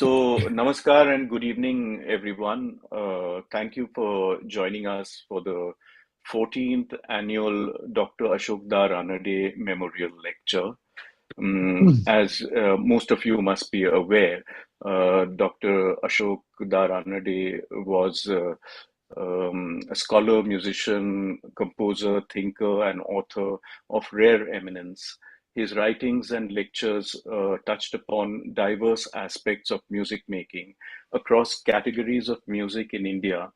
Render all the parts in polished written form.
Namaskar and good evening, everyone. Thank you for joining us for the 14th annual Dr. Ashok Ranade Memorial Lecture. As most of you must be aware, Dr. Ashok Ranade was a scholar, musician, composer, thinker, and author of rare eminence. His writings and lectures touched upon diverse aspects of music making across categories of music in India,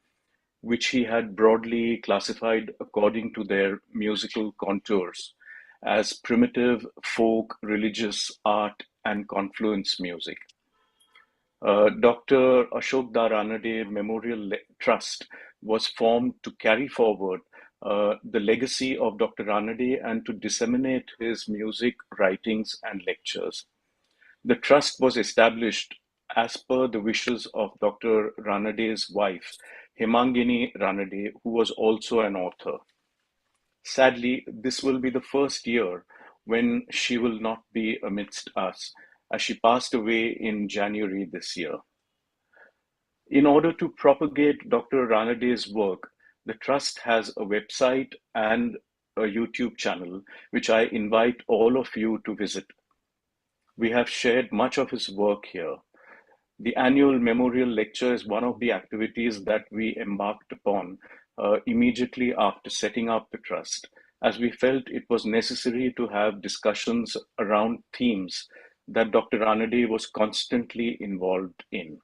which he had broadly classified according to their musical contours as primitive, folk, religious, art, and confluence music. Dr. Ashok Ranade Memorial Trust was formed to carry forward the legacy of Dr. Ranade and to disseminate his music, writings, and lectures. The trust was established as per the wishes of Dr. Ranade's wife, Hemangini Ranade, who was also an author. Sadly, this will be the first year when she will not be amidst us, as she passed away in January this year. In order to propagate Dr. Ranade's work, the Trust has a website and a YouTube channel, which I invite all of you to visit. We have shared much of his work here. The annual memorial lecture is one of the activities that we embarked upon immediately after setting up the Trust, as we felt it was necessary to have discussions around themes that Dr. Ranade was constantly involved in.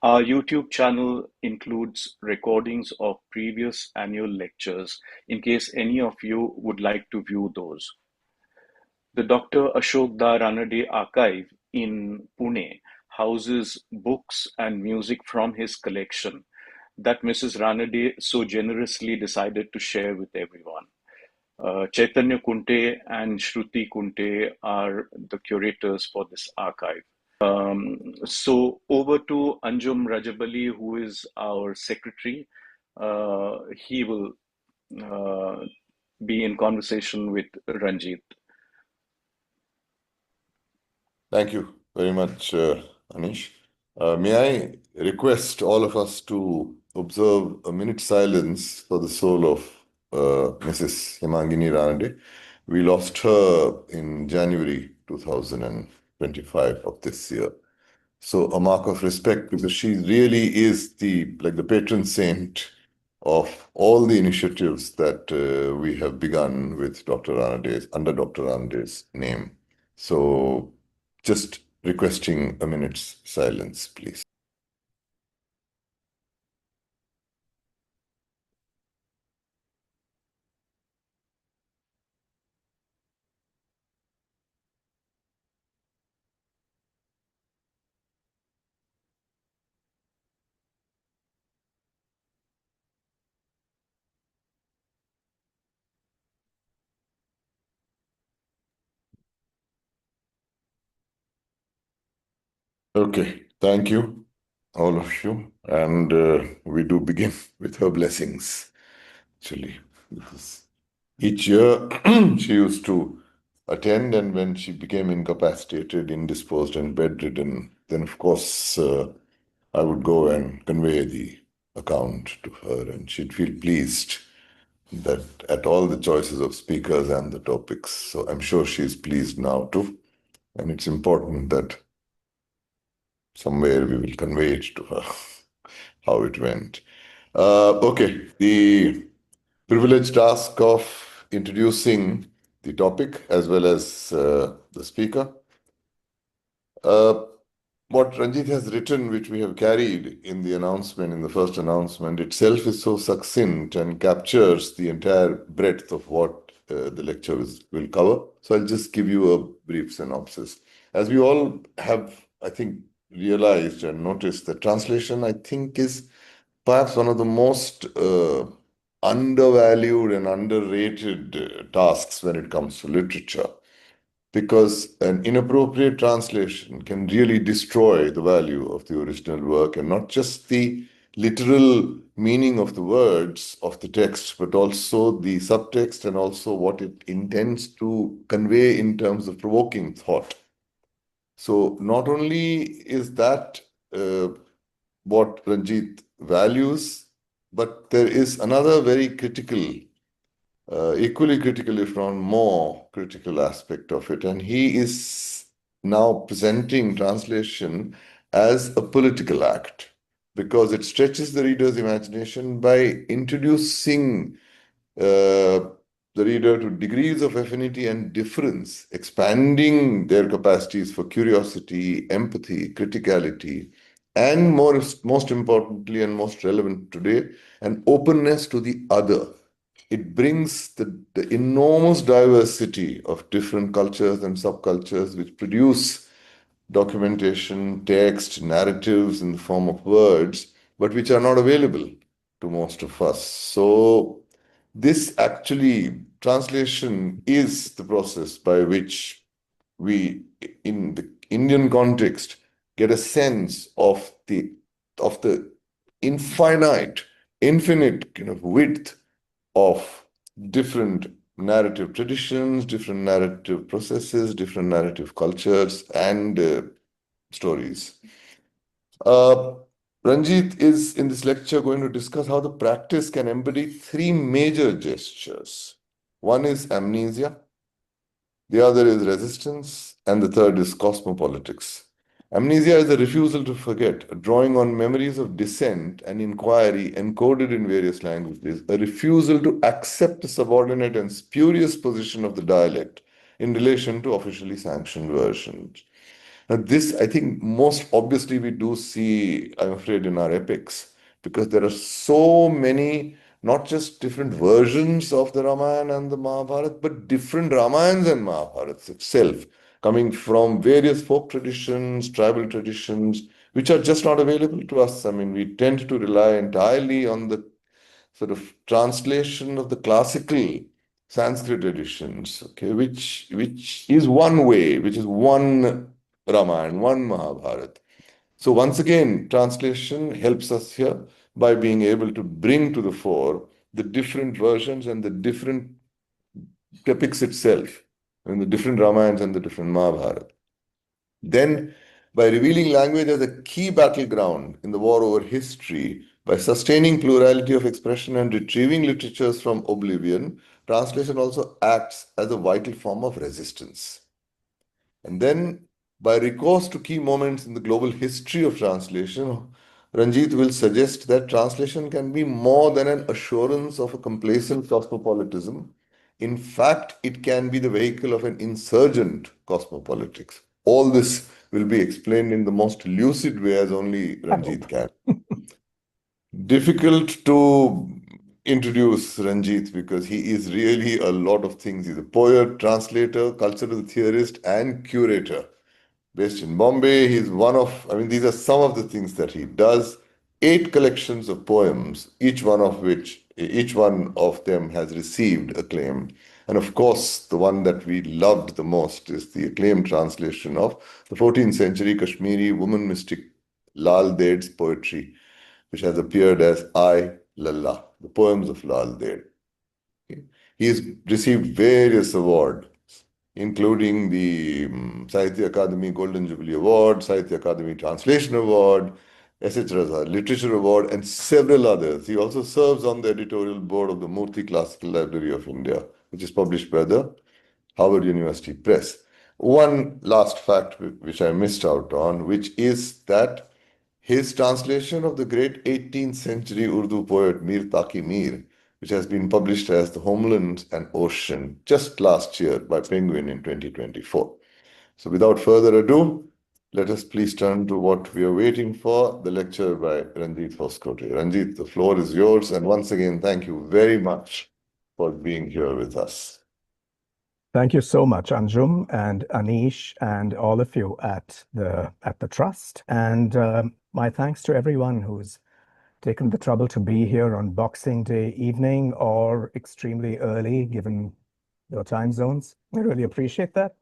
Our YouTube channel includes recordings of previous annual lectures in case any of you would like to view those. The Dr. Ashok Ranade Archive in Pune houses books and music from his collection that Mrs. Ranade so generously decided to share with everyone. Chaitanya Kunte and Shruti Kunte are the curators for this archive. So over to Anjum Rajabali, who is our secretary. He will be in conversation with Ranjit. Thank you very much, Anish. May I request all of us to observe a minute's silence for the soul of Mrs. Hemangini Ranade. We lost her in January 2025 of this year. So a mark of respect, because she really is the patron saint of all the initiatives that we have begun with under Dr. Ranade's name. So just requesting a minute's silence, please. Okay, thank you, all of you. And we do begin with her blessings, actually. Because each year she used to attend, and when she became incapacitated, indisposed, and bedridden, then of course I would go and convey the account to her, and she'd feel pleased that at all the choices of speakers and the topics. So I'm sure she's pleased now too. And it's important that somewhere we will convey it to her how it went. Okay, the privileged task of introducing the topic as well as the speaker. What Ranjit has written, which we have carried in the announcement, in the first announcement itself, is so succinct and captures the entire breadth of what the lecture will cover. So I'll just give you a brief synopsis. As we all have, I think, realized and noticed, that translation, I think, is perhaps one of the most undervalued and underrated tasks when it comes to literature, because an inappropriate translation can really destroy the value of the original work, and not just the literal meaning of the words of the text, but also the subtext and also what it intends to convey in terms of provoking thought. So not only is that what Ranjit values, but there is another very critical, equally critical, if not more critical aspect of it. And he is now presenting translation as a political act because it stretches the reader's imagination by introducing the reader to degrees of affinity and difference, expanding their capacities for curiosity, empathy, criticality, and most importantly and most relevant today, an openness to the other. It brings the enormous diversity of different cultures and subcultures which produce documentation, text, narratives in the form of words, but which are not available to most of us. So, this actually, translation is the process by which we, in the Indian context, get a sense of the infinite, infinite kind of width of different narrative traditions, different narrative processes, different narrative cultures, and stories. Uh, Ranjit is in this lecture going to discuss how the practice can embody three major gestures. One is amnesia, the other is resistance, and the third is cosmopolitics. Amnesia is a refusal to forget, a drawing on memories of dissent and inquiry encoded in various languages, a refusal to accept the subordinate and spurious position of the dialect in relation to officially sanctioned versions. Now, this, I think, most obviously we do see, I'm afraid, in our epics, because there are so many, not just different versions of the Ramayana and the Mahabharata, but different Ramayans and Mahabharats itself, coming from various folk traditions, tribal traditions, which are just not available to us. I mean, we tend to rely entirely on the sort of translation of the classical Sanskrit editions, okay, which is one way, which is one Ramayana, one Mahabharata. So once again, translation helps us here by being able to bring to the fore the different versions and the different epics itself, and the different Ramayans and the different Mahabharata. Then, by revealing language as a key battleground in the war over history, by sustaining plurality of expression and retrieving literatures from oblivion, translation also acts as a vital form of resistance. And then, by recourse to key moments in the global history of translation, Ranjit will suggest that translation can be more than an assurance of a complacent cosmopolitanism. In fact, it can be the vehicle of an insurgent cosmopolitics. All this will be explained in the most lucid way as only I hope. Ranjit can. Difficult to introduce Ranjit because he is really a lot of things. He's a poet, translator, cultural theorist, and curator. Based in Bombay, he's one of, I mean, these are some of the things that he does. 8 collections of poems, each one of them has received acclaim. And of course, the one that we loved the most is the acclaimed translation of the 14th century Kashmiri woman mystic Lal Ded's poetry, which has appeared as I, Lalla, the poems of Lal Ded. He has received various awards, including the Sahitya Akademi Golden Jubilee Award, Sahitya Akademi Translation Award, S.H. Raza Literature Award, and several others. He also serves on the editorial board of the Murthy Classical Library of India, which is published by the Harvard University Press. One last fact which I missed out on, which is that his translation of the great 18th century Urdu poet Mir Taki Mir, which has been published as The Homeland and Ocean just last year by Penguin in 2024. So without further ado, let us please turn to what we are waiting for, the lecture by Ranjit Hoskote. Ranjit, the floor is yours. And once again, thank you very much for being here with us. Thank you so much, Anjum and Anish and all of you at the Trust. And my thanks to everyone who's taken the trouble to be here on Boxing Day evening or extremely early, given your time zones. I really appreciate that.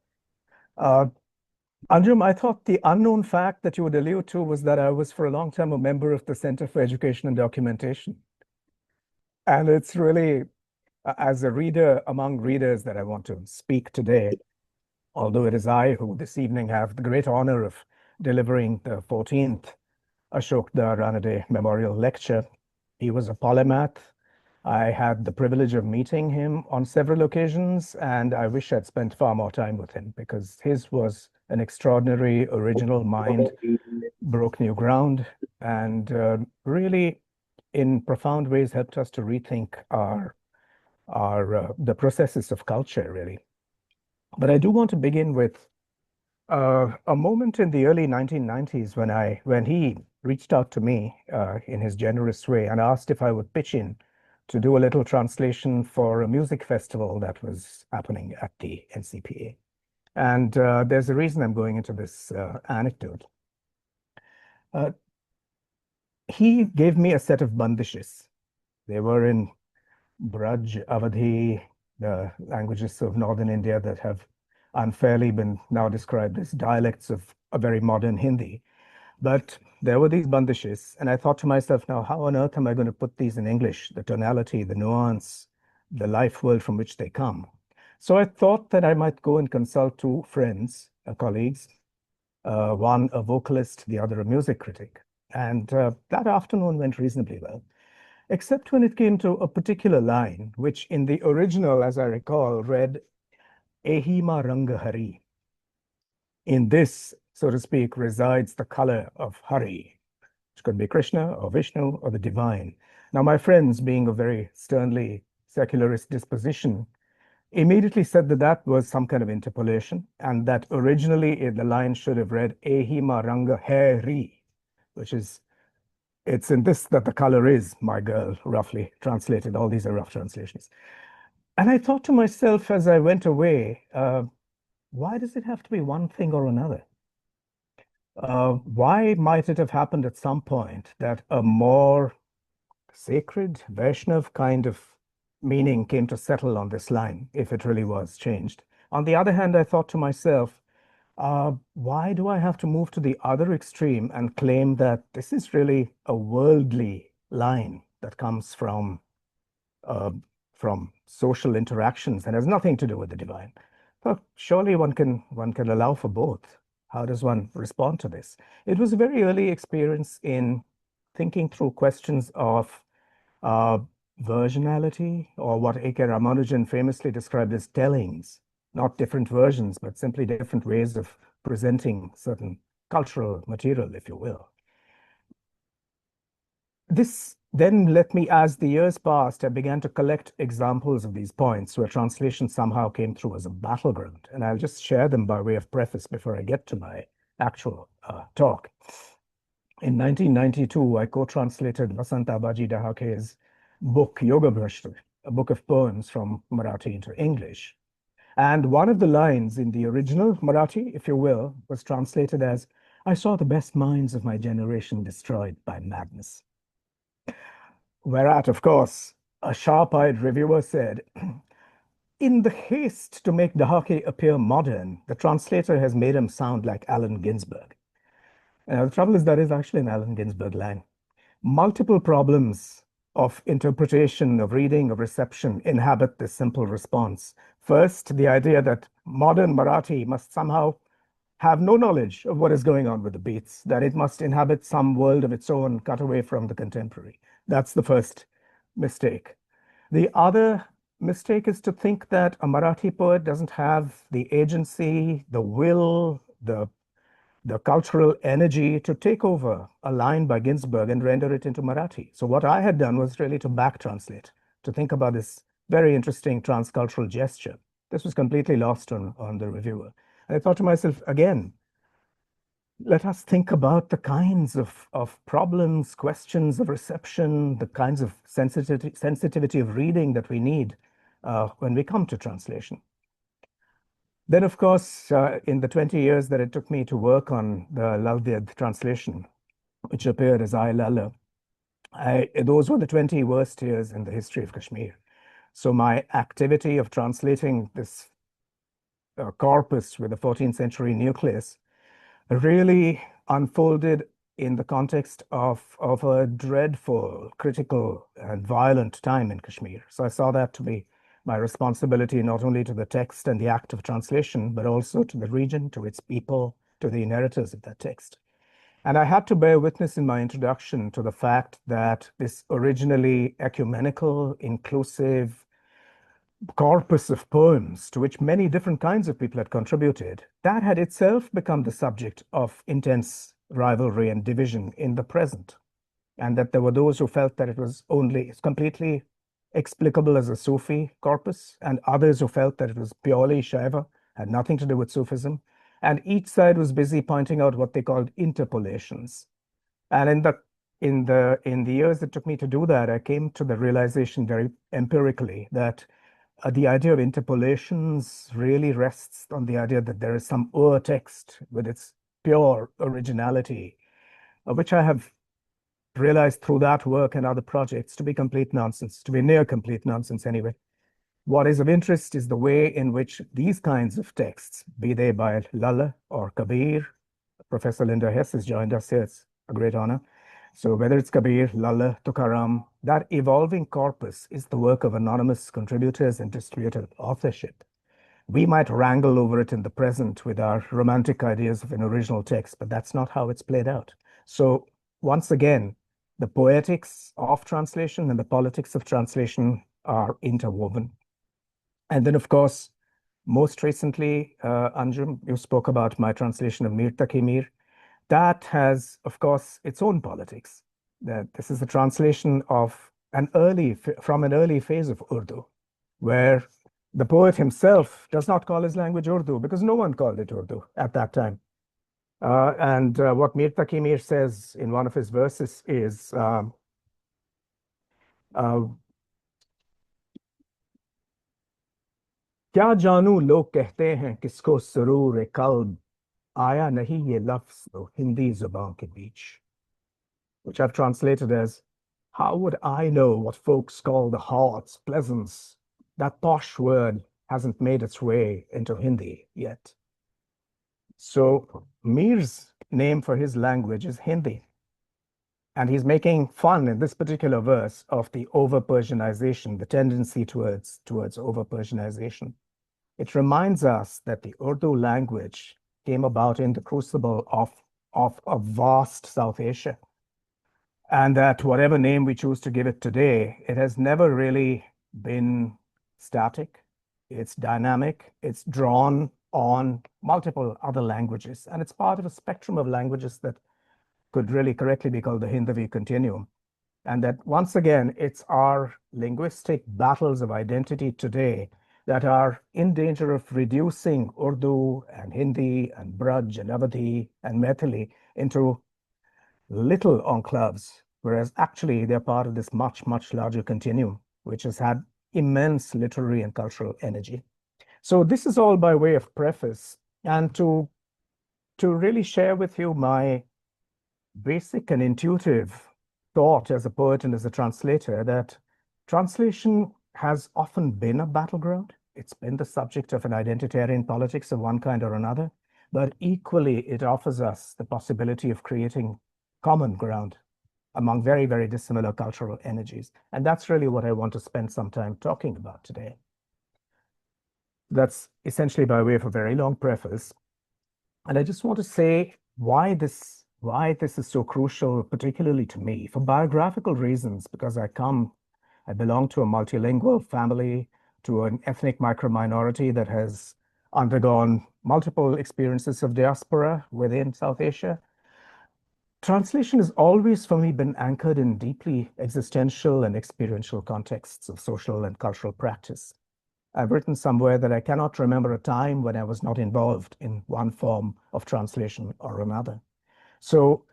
Anjum, I thought the unknown fact that you would allude to was that I was for a long time a member of the Center for Education and Documentation. And it's really, as a reader among readers, that I want to speak today. although it is I who this evening have the great honor of delivering the 14th Ashok Ranade Memorial Lecture. He was a polymath. I had the privilege of meeting him on several occasions, and I wish I'd spent far more time with him because his was an extraordinary original mind, broke new ground, and really, in profound ways, helped us to rethink our the processes of culture, really. But I do want to begin with a moment in the early 1990s when he reached out to me in his generous way and asked if I would pitch in to do a little translation for a music festival that was happening at the NCPA. And there's a reason I'm going into this anecdote. He gave me a set of bandishes. They were in Braj, Awadhi, the languages of northern India that have unfairly been now described as dialects of a very modern Hindi. But there were these bandishes, and I thought to myself, now, how on earth am I going to put these in English? The tonality, the nuance, the life world from which they come. So I thought that I might go and consult two friends, colleagues, one a vocalist, the other a music critic. And that afternoon went reasonably well, except when it came to a particular line, which in the original, as I recall, read, Ehima Ranga Hari. In this, so to speak, resides the color of Hari, which could be Krishna or Vishnu or the divine. Now, my friends, being of very sternly secularist disposition, immediately said that that was some kind of interpolation, and that originally the line should have read Ehima Ranga Hari, which is, it's in this that the color is, my girl, roughly translated. All these are rough translations. And I thought to myself as I went away, why does it have to be one thing or another? Why might it have happened at some point that a more sacred Vaishnav kind of meaning came to settle on this line, if it really was changed? On the other hand, I thought to myself, why do I have to move to the other extreme and claim that this is really a worldly line that comes from social interactions and has nothing to do with the divine? Well, surely one can allow for both. How does one respond to this? It was a very early experience in thinking through questions of uh, versionality, or what A.K. Ramanujan famously described as tellings, not different versions, but simply different ways of presenting certain cultural material, if you will. This then let me, as the years passed, I began to collect examples of these points where translation somehow came through as a battleground. And I'll just share them by way of preface before I get to my actual talk. In 1992, I co-translated Vasant Abaji Dahake's book, Yoga Bhrashta, a book of poems from Marathi into English. And one of the lines in the original Marathi, if you will, was translated as, I saw the best minds of my generation destroyed by madness. Whereat, of course, a sharp-eyed reviewer said, in the haste to make Dahake appear modern, the translator has made him sound like Allen Ginsberg. Now, the trouble is that is actually an Allen Ginsberg line. Multiple problems of interpretation, of reading, of reception inhabit this simple response. First, the idea that modern Marathi must somehow have no knowledge of what is going on with the beats, that it must inhabit some world of its own, cut away from the contemporary. That's the first mistake. The other mistake is to think that a Marathi poet doesn't have the agency, the will, the cultural energy to take over a line by Ginsberg and render it into Marathi. So what I had done was really to back translate, to think about this very interesting transcultural gesture. This was completely lost on the reviewer. And I thought to myself, again, let us think about the kinds of problems, questions of reception, the kinds of sensitivity of reading that we need when we come to translation. Then, of course, in the 20 years that it took me to work on the Lalved translation, which appeared as I Lala, those were the 20 worst years in the history of Kashmir. So my activity of translating this corpus with a 14th century nucleus really unfolded in the context of a dreadful, critical, and violent time in Kashmir. So I saw that to be my responsibility not only to the text and the act of translation, but also to the region, to its people, to the inheritors of that text. And I had to bear witness in my introduction to the fact that this originally ecumenical, inclusive corpus of poems to which many different kinds of people had contributed, that had itself become the subject of intense rivalry and division in the present. And that there were those who felt that it was only completely explicable as a Sufi corpus, and others who felt that it was purely Shaiva, had nothing to do with Sufism. And each side was busy pointing out what they called interpolations. And in the years it took me to do that, I came to the realization very empirically that the idea of interpolations really rests on the idea that there is some ur-text with its pure originality, which I have realized through that work and other projects to be complete nonsense, to be near complete nonsense anyway. What is of interest is the way in which these kinds of texts, be they by Lalla or Kabir, Professor Linda Hess has joined us here, it's a great honor. So whether it's Kabir, Lalla, Tukaram, that evolving corpus is the work of anonymous contributors and distributed authorship. We might wrangle over it in the present with our romantic ideas of an original text, but that's not how it's played out. So once again, the poetics of translation and the politics of translation are interwoven. And then, of course, most recently, Anjum, you spoke about my translation of Mir Taki Mir. That has, of course, its own politics. That this is a translation of from an early phase of Urdu, where the poet himself does not call his language Urdu because no one called it Urdu at that time. And what Mir Taki Mir says in one of his verses is, क्या जानू लोग कहते हैं किसको सुरूर कल्ब आया नहीं ये लफ्ज तो हिंदी जुबान के बीच, which I've translated as, how would I know what folks call the heart's pleasance? That posh word hasn't made its way into Hindi yet. So Mir's name for his language is Hindi. And he's making fun in this particular verse of the over-Persianization, the tendency towards over-Persianization. It reminds us that the Urdu language came about in the crucible of a vast South Asia. And that whatever name we choose to give it today, it has never really been static. It's dynamic. It's drawn on multiple other languages. And it's part of a spectrum of languages that could really correctly be called the Hindavi continuum. And that once again, it's our linguistic battles of identity today that are in danger of reducing Urdu and Hindi and Braj and Awadhi and Maithili into little enclaves, whereas actually they're part of this much, much larger continuum, which has had immense literary and cultural energy. So this is all by way of preface and to really share with you my basic and intuitive thought as a poet and as a translator that translation has often been a battleground. It's been the subject of an identitarian politics of one kind or another, but equally it offers us the possibility of creating common ground among very, very dissimilar cultural energies. And that's really what I want to spend some time talking about today. That's essentially by way of a very long preface. And I just want to say why this is so crucial, particularly to me, for biographical reasons, because I belong to a multilingual family, to an ethnic microminority that has undergone multiple experiences of diaspora within South Asia. Translation has always, for me, been anchored in deeply existential and experiential contexts of social and cultural practice. I've written somewhere that I cannot remember a time when I was not involved in one form of translation or another. So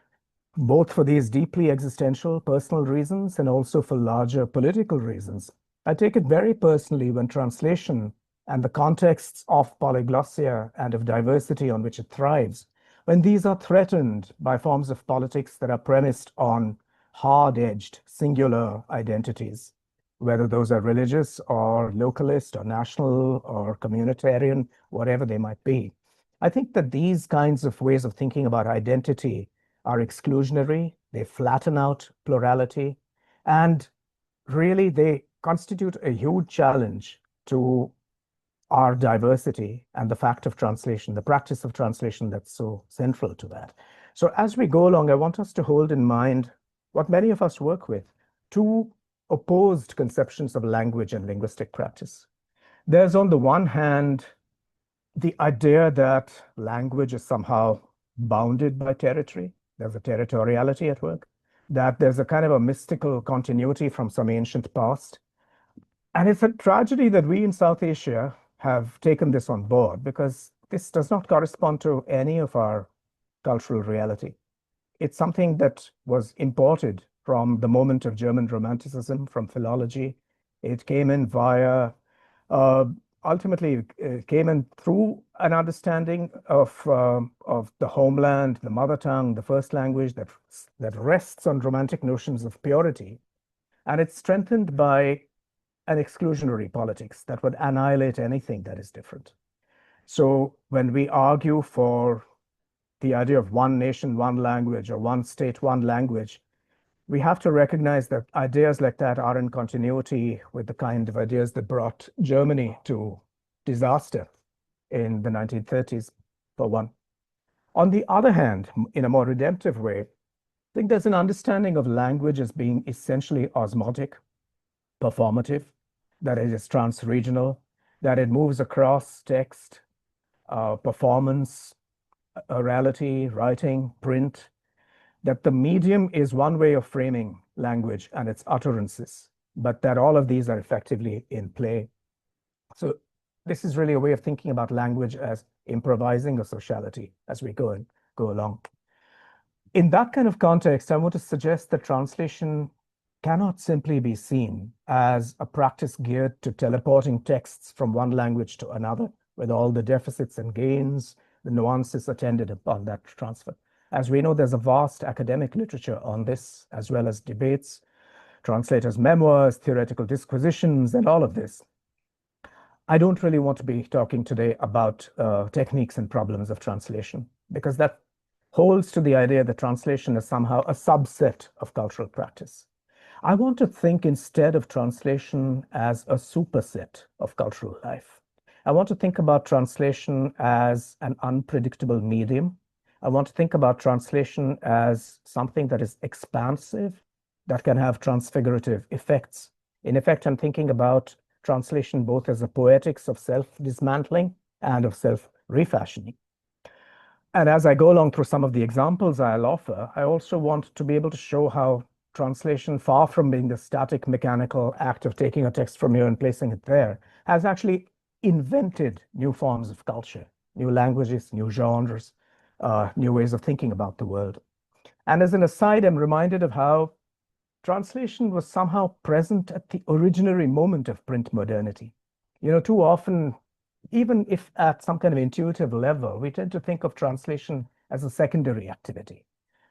both for these deeply existential personal reasons and also for larger political reasons, I take it very personally when translation and the contexts of polyglossia and of diversity on which it thrives, when these are threatened by forms of politics that are premised on hard-edged singular identities, whether those are religious or localist or national or communitarian, whatever they might be. I think that these kinds of ways of thinking about identity are exclusionary, they flatten out plurality, and really they constitute a huge challenge to our diversity and the fact of translation, the practice of translation that's so central to that. So as we go along, I want us to hold in mind what many of us work with, two opposed conceptions of language and linguistic practice. There's on the one hand, the idea that language is somehow bounded by territory. There's a territoriality at work, that there's a kind of a mystical continuity from some ancient past. And it's a tragedy that we in South Asia have taken this on board, because this does not correspond to any of our cultural reality. It's something that was imported from the moment of German Romanticism, from philology. It came in via, ultimately, it came in through an understanding of the homeland, the mother tongue, the first language that rests on romantic notions of purity. And it's strengthened by an exclusionary politics that would annihilate anything that is different. So when we argue for the idea of one nation, one language, or one state, one language, we have to recognize that ideas like that are in continuity with the kind of ideas that brought Germany to disaster in the 1930s, for one. On the other hand, in a more redemptive way, I think there's an understanding of language as being essentially osmotic, performative, that it is trans-regional, that it moves across text, performance, orality, writing, print, that the medium is one way of framing language and its utterances, but that all of these are effectively in play. So this is really a way of thinking about language as improvising a sociality as we go along. In that kind of context, I want to suggest that translation cannot simply be seen as a practice geared to teleporting texts from one language to another, with all the deficits and gains, the nuances attended upon that transfer. As we know, there's a vast academic literature on this, as well as debates, translators' memoirs, theoretical disquisitions, and all of this. I don't really want to be talking today about techniques and problems of translation, because that holds to the idea that translation is somehow a subset of cultural practice. I want to think instead of translation as a superset of cultural life. I want to think about translation as an unpredictable medium. I want to think about translation as something that is expansive, that can have transfigurative effects. In effect, I'm thinking about translation both as a poetics of self-dismantling and of self-refashioning. And as I go along through some of the examples I'll offer, I also want to be able to show how translation, far from being the static mechanical act of taking a text from here and placing it there, has actually invented new forms of culture, new languages, new genres, new ways of thinking about the world. And as an aside, I'm reminded of how translation was somehow present at the originary moment of print modernity. You know, too often, even if at some kind of intuitive level, we tend to think of translation as a secondary activity.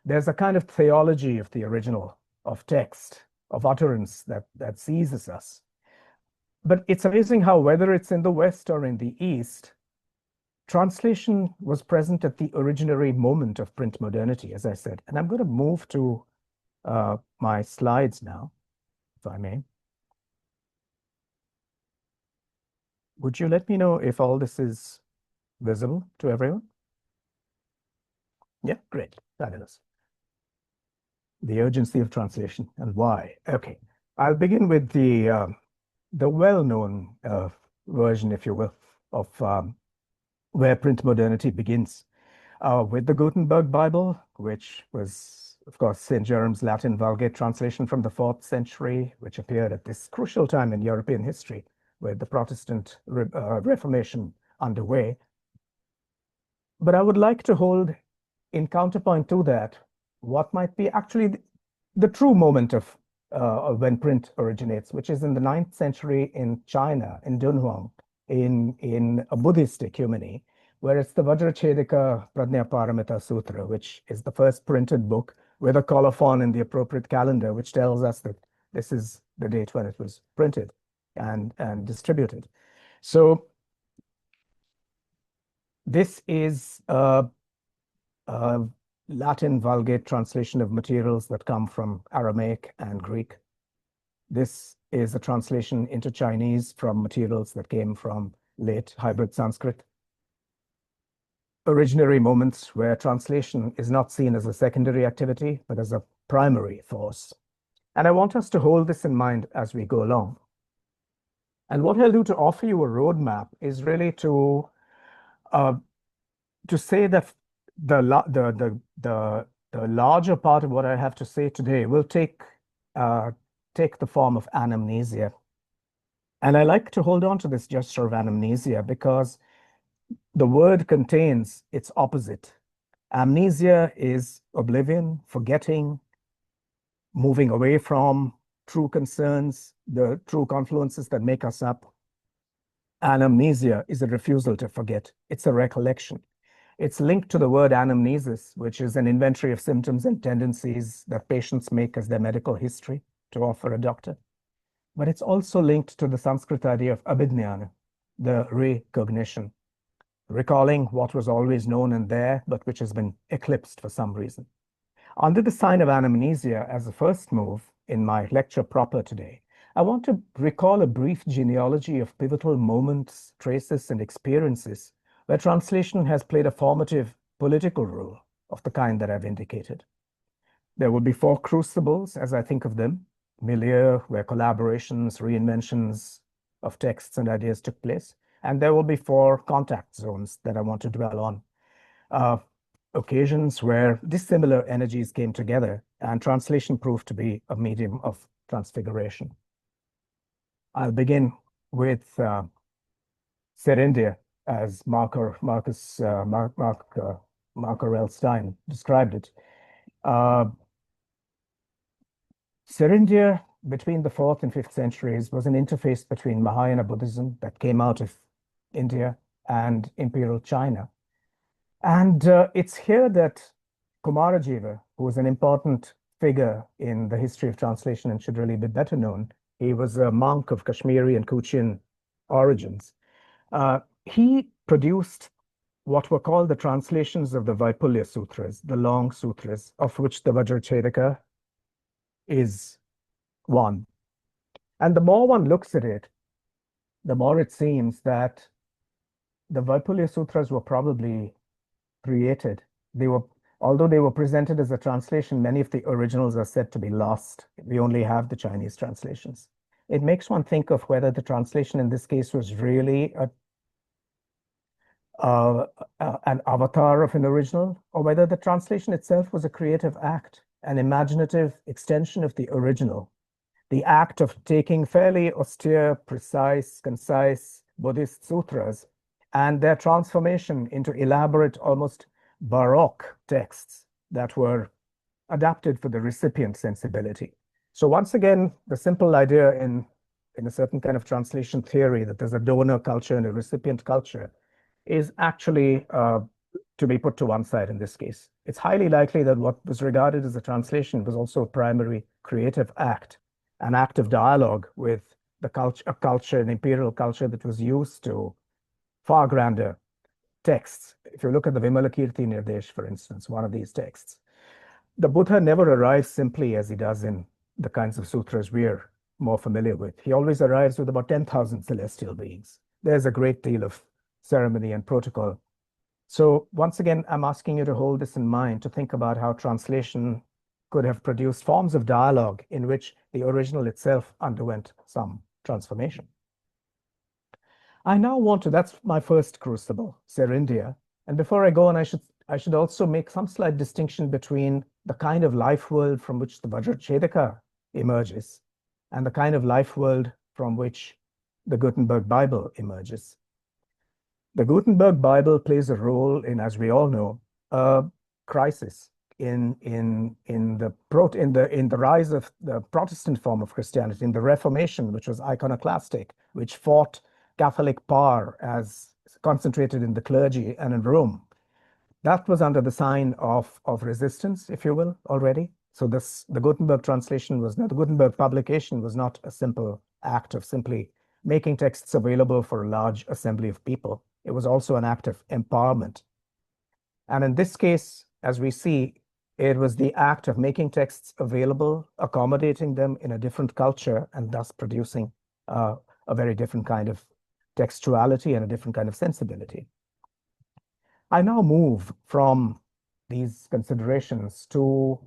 There's a kind of theology of the original, of text, of utterance that seizes us. But it's amazing how, whether it's in the West or in the East, translation was present at the originary moment of print modernity, as I said. And I'm going to move to my slides now, if I may. Would you let me know if all this is visible to everyone? Yeah, great, fabulous. The urgency of translation and why. Okay, I'll begin with the well-known version, if you will, of where print modernity begins, with the Gutenberg Bible, which was, of course, St. Jerome's Latin Vulgate translation from the 4th century, which appeared at this crucial time in European history, with the Protestant Reformation underway. But I would like to hold in counterpoint to that what might be actually the true moment of when print originates, which is in the 9th century in China, in Dunhuang, in a Buddhist ecumeny, where it's the Vajrachedika Prajnaparamita Sutra, which is the first printed book with a colophon in the appropriate calendar, which tells us that this is the date when it was printed and distributed. So this is a Latin Vulgate translation of materials that come from Aramaic and Greek. This is a translation into Chinese from materials that came from late hybrid Sanskrit. Originary moments where translation is not seen as a secondary activity, but as a primary force. And I want us to hold this in mind as we go along. And what I'll do to offer you a roadmap is really to say that the larger part of what I have to say today will take the form of anamnesia. And I like to hold on to this gesture of anamnesia because the word contains its opposite. Amnesia is oblivion, forgetting, moving away from true concerns, the true confluences that make us up. Anamnesia is a refusal to forget. It's a recollection. It's linked to the word anamnesis, which is an inventory of symptoms and tendencies that patients make as their medical history to offer a doctor. But it's also linked to the Sanskrit idea of abhijnana, the recognition, recalling what was always known and there, but which has been eclipsed for some reason. Under the sign of anamnesia, as a first move in my lecture proper today, I want to recall a brief genealogy of pivotal moments, traces, and experiences where translation has played a formative political role of the kind that I've indicated. There will be 4 crucibles, as I think of them: milieu, where collaborations, reinventions of texts and ideas took place, and there will be 4 contact zones that I want to dwell on. Occasions where dissimilar energies came together and translation proved to be a medium of transfiguration. I'll begin with Serindia, as Mark Aurel Stein described it. Serindia, between the 4th and 5th centuries, was an interface between Mahayana Buddhism that came out of India and Imperial China. And it's here that Kumarajiva, who was an important figure in the history of translation and should really be better known, he was a monk of Kashmiri and Kuchian origins. He produced what were called the translations of the Vaipulya Sutras, the long sutras, of which the Vajrachedaka is one. And the more one looks at it, the more it seems that the Vaipulya Sutras were probably created. Although they were presented as a translation, many of the originals are said to be lost. We only have the Chinese translations. It makes one think of whether the translation in this case was really an avatar of an original, or whether the translation itself was a creative act, an imaginative extension of the original, the act of taking fairly austere, precise, concise Buddhist sutras and their transformation into elaborate, almost Baroque texts that were adapted for the recipient sensibility. So once again, the simple idea in a certain kind of translation theory that there's a donor culture and a recipient culture is actually to be put to one side in this case. It's highly likely that what was regarded as a translation was also a primary creative act, an act of dialogue with the culture, an imperial culture that was used to far grander texts. If you look at the Vimalakirti Nirdesh, for instance, one of these texts, the Buddha never arrives simply as he does in the kinds of sutras we're more familiar with. He always arrives with about 10,000 celestial beings. There's a great deal of ceremony and protocol. So once again, I'm asking you to hold this in mind, to think about how translation could have produced forms of dialogue in which the original itself underwent some transformation. I now want to, that's my first crucible, Serindia. And before I go on, I should also make some slight distinction between the kind of life world from which the Vajrachedaka emerges and the kind of life world from which the Gutenberg Bible emerges. The Gutenberg Bible plays a role in, as we all know, a crisis in the rise of the Protestant form of Christianity, in the Reformation, which was iconoclastic, which fought Catholic power as concentrated in the clergy and in Rome. That was under the sign of resistance, if you will, already. So the Gutenberg translation was not, the Gutenberg publication was not a simple act of simply making texts available for a large assembly of people. It was also an act of empowerment. And in this case, as we see, It was the act of making texts available, accommodating them in a different culture, and thus producing a very different kind of textuality and a different kind of sensibility. I now move from these considerations to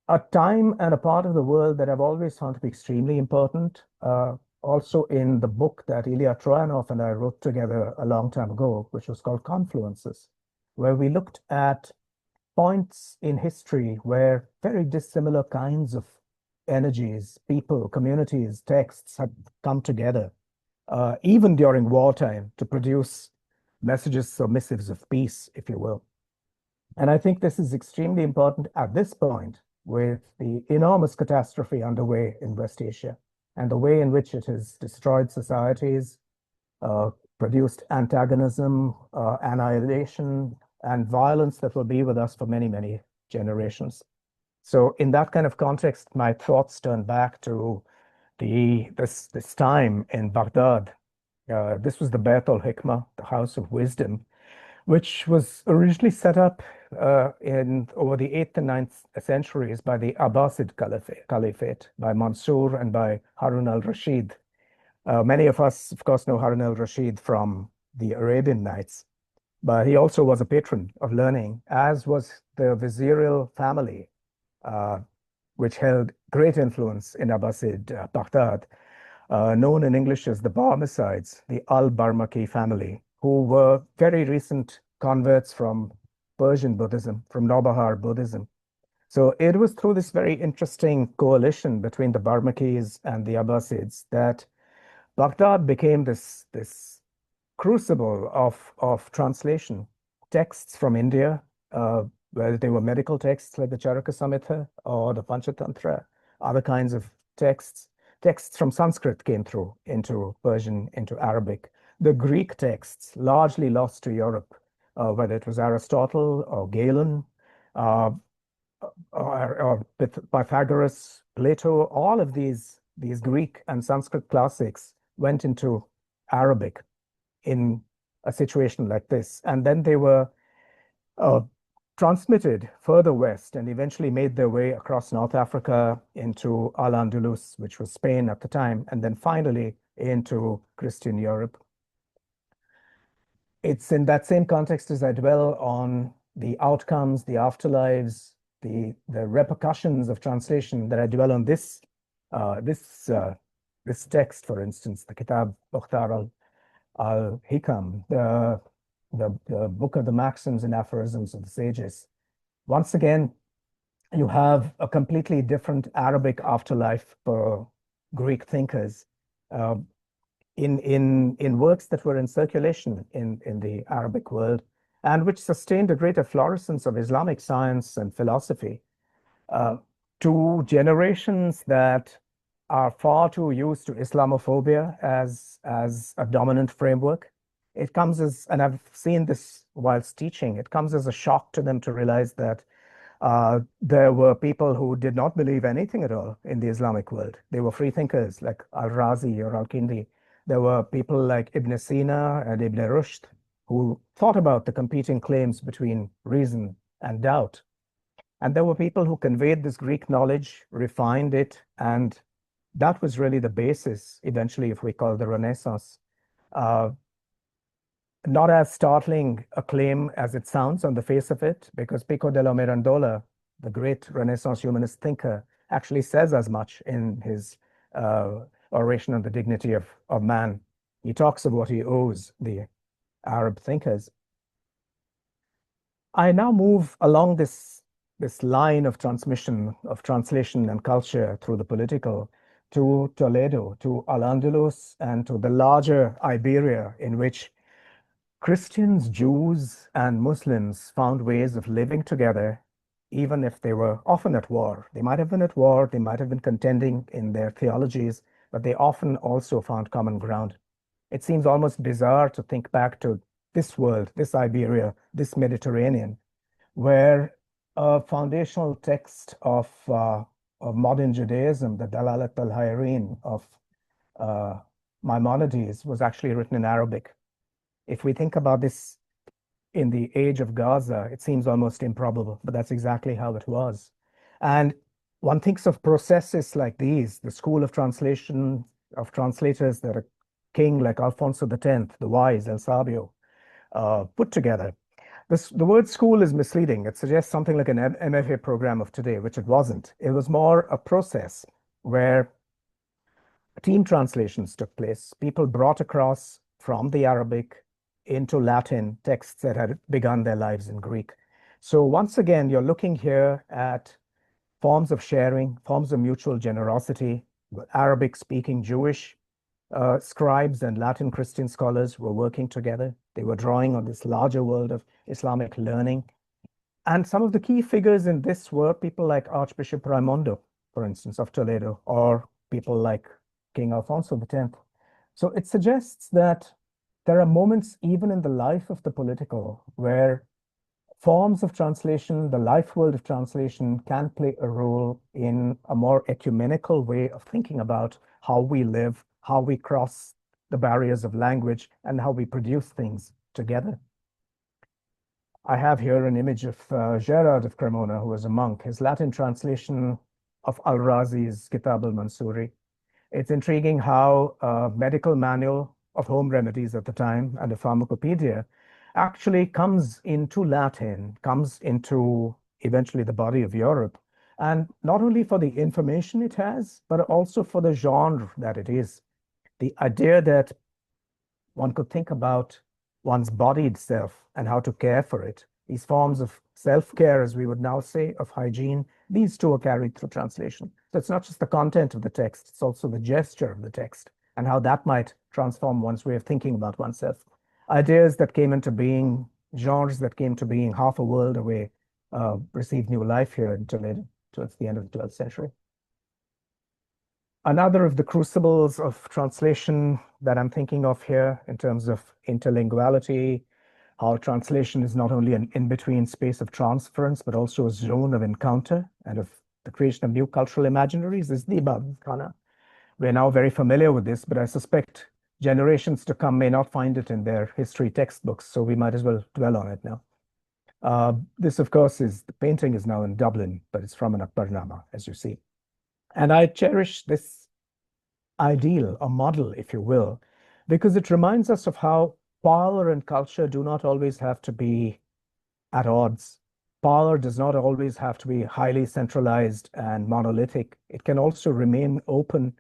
a time and a part of the world that I've always found to be extremely important. Also in the book that Ilya Troyanov and I wrote together a long time ago, which was called Confluences, where we looked at points in history where very dissimilar kinds of energies, people, communities, texts had come together, even during wartime, to produce messages or missives of peace, if you will. And I think this is extremely important at this point with the enormous catastrophe underway in West Asia and the way in which it has destroyed societies, produced antagonism, annihilation, and violence that will be with us for many, many generations. So in that kind of context, my thoughts turn back to this time in Baghdad. This was the Beit al-Hikmah, the House of Wisdom, which was originally set up in over the 8th and 9th centuries by the Abbasid Caliphate, by Mansur and by Harun al-Rashid. Many of us, of course, know Harun al-Rashid from the Arabian Nights, but he also was a patron of learning, as was the vizierial family, which held great influence in Abbasid Baghdad, known in English as the Barmecides, the al-Barmaki family, who were very recent converts from Persian Buddhism, from Nobahar Buddhism. So it was through this very interesting coalition between the Barmakis and the Abbasids that Baghdad became this crucible of translation. Texts from India, whether they were medical texts like the Charaka Samhita or the Panchatantra, other kinds of texts. Texts from Sanskrit came through into Persian, into Arabic. The Greek texts, largely lost to Europe, whether it was Aristotle or Galen, or Pythagoras, Plato, all of these Greek and Sanskrit classics went into Arabic in a situation like this. And then they were transmitted further west and eventually made their way across North Africa into Al-Andalus, which was Spain at the time, and then finally into Christian Europe. It's in that same context as I dwell on the outcomes, the afterlives, the repercussions of translation that I dwell on this text, for instance, the Kitab Mukhtar al-Hikam, the book of the maxims and aphorisms of the sages. Once again, you have a completely different Arabic afterlife for Greek thinkers in works that were in circulation in the Arabic world and which sustained a greater florescence of Islamic science and philosophy to generations that are far too used to Islamophobia as a dominant framework. It comes as, and I've seen this whilst teaching, it comes as a shock to them to realize that there were people who did not believe anything at all in the Islamic world. They were free thinkers like Al-Razi or Al-Kindi. There were people like Ibn Sina and Ibn Rushd who thought about the competing claims between reason and doubt. And there were people who conveyed this Greek knowledge, refined it, and that was really the basis, eventually, if we call the Renaissance. Not as startling a claim as it sounds on the face of it, because Pico della Mirandola, the great Renaissance humanist thinker, actually says as much in his oration on the dignity of man. He talks of what he owes the Arab thinkers. I now move along this line of transmission, of translation and culture through the political to Toledo, to Al-Andalus, and to the larger Iberia, in which Christians, Jews, and Muslims found ways of living together, even if they were often at war. They might have been at war, they might have been contending in their theologies, but they often also found common ground. It seems almost bizarre to think back to this world, this Iberia, this Mediterranean, where a foundational text of modern Judaism, the Dalalat al-Hayrin of Maimonides, was actually written in Arabic. If we think about this in the age of Gaza, it seems almost improbable, but that's exactly how it was. And one thinks of processes like these, the school of translation, of translators that a king like Alfonso X, the Wise, El Sabio, put together. The word school is misleading. It suggests something like an MFA program of today, which it wasn't. It was more a process where team translations took place. People brought across from the Arabic into Latin texts that had begun their lives in Greek. So once again, you're looking here at forms of sharing, forms of mutual generosity. Arabic-speaking Jewish scribes and Latin Christian scholars were working together. They were drawing on this larger world of Islamic learning. And some of the key figures in this were people like Archbishop Raimondo, for instance, of Toledo, or people like King Alfonso X. So it suggests that there are moments even in the life of the political where forms of translation, the life world of translation, can play a role in a more ecumenical way of thinking about how we live, how we cross the barriers of language, and how we produce things together. I have here an image of Gerard of Cremona, who was a monk, his Latin translation of Al-Razi's Kitab al-Mansuri. It's intriguing how a medical manual of home remedies at the time and a pharmacopoeia actually comes into Latin, comes into eventually the body of Europe, and not only for the information it has, but also for the genre that it is. The idea that one could think about one's body itself and how to care for it. These forms of self-care, as we would now say, of hygiene, these two are carried through translation. So it's not just the content of the text, it's also the gesture of the text and how that might transform one's way of thinking about oneself. Ideas that came into being, genres that came to being half a world away, received new life here in Toledo towards the end of the 12th century. Another of the crucibles of translation that I'm thinking of here in terms of interlinguality, how translation is not only an in-between space of transference, but also a zone of encounter and of the creation of new cultural imaginaries, is the Ibadkhana. We're now very familiar with this, but I suspect generations to come may not find it in their history textbooks, so we might as well dwell on it now. This, of course, the painting is now in Dublin, but it's from an Akbarnama, as you see. And I cherish this ideal, a model, if you will, because it reminds us of how power and culture do not always have to be at odds. Power does not always have to be highly centralized and monolithic. It can also remain open,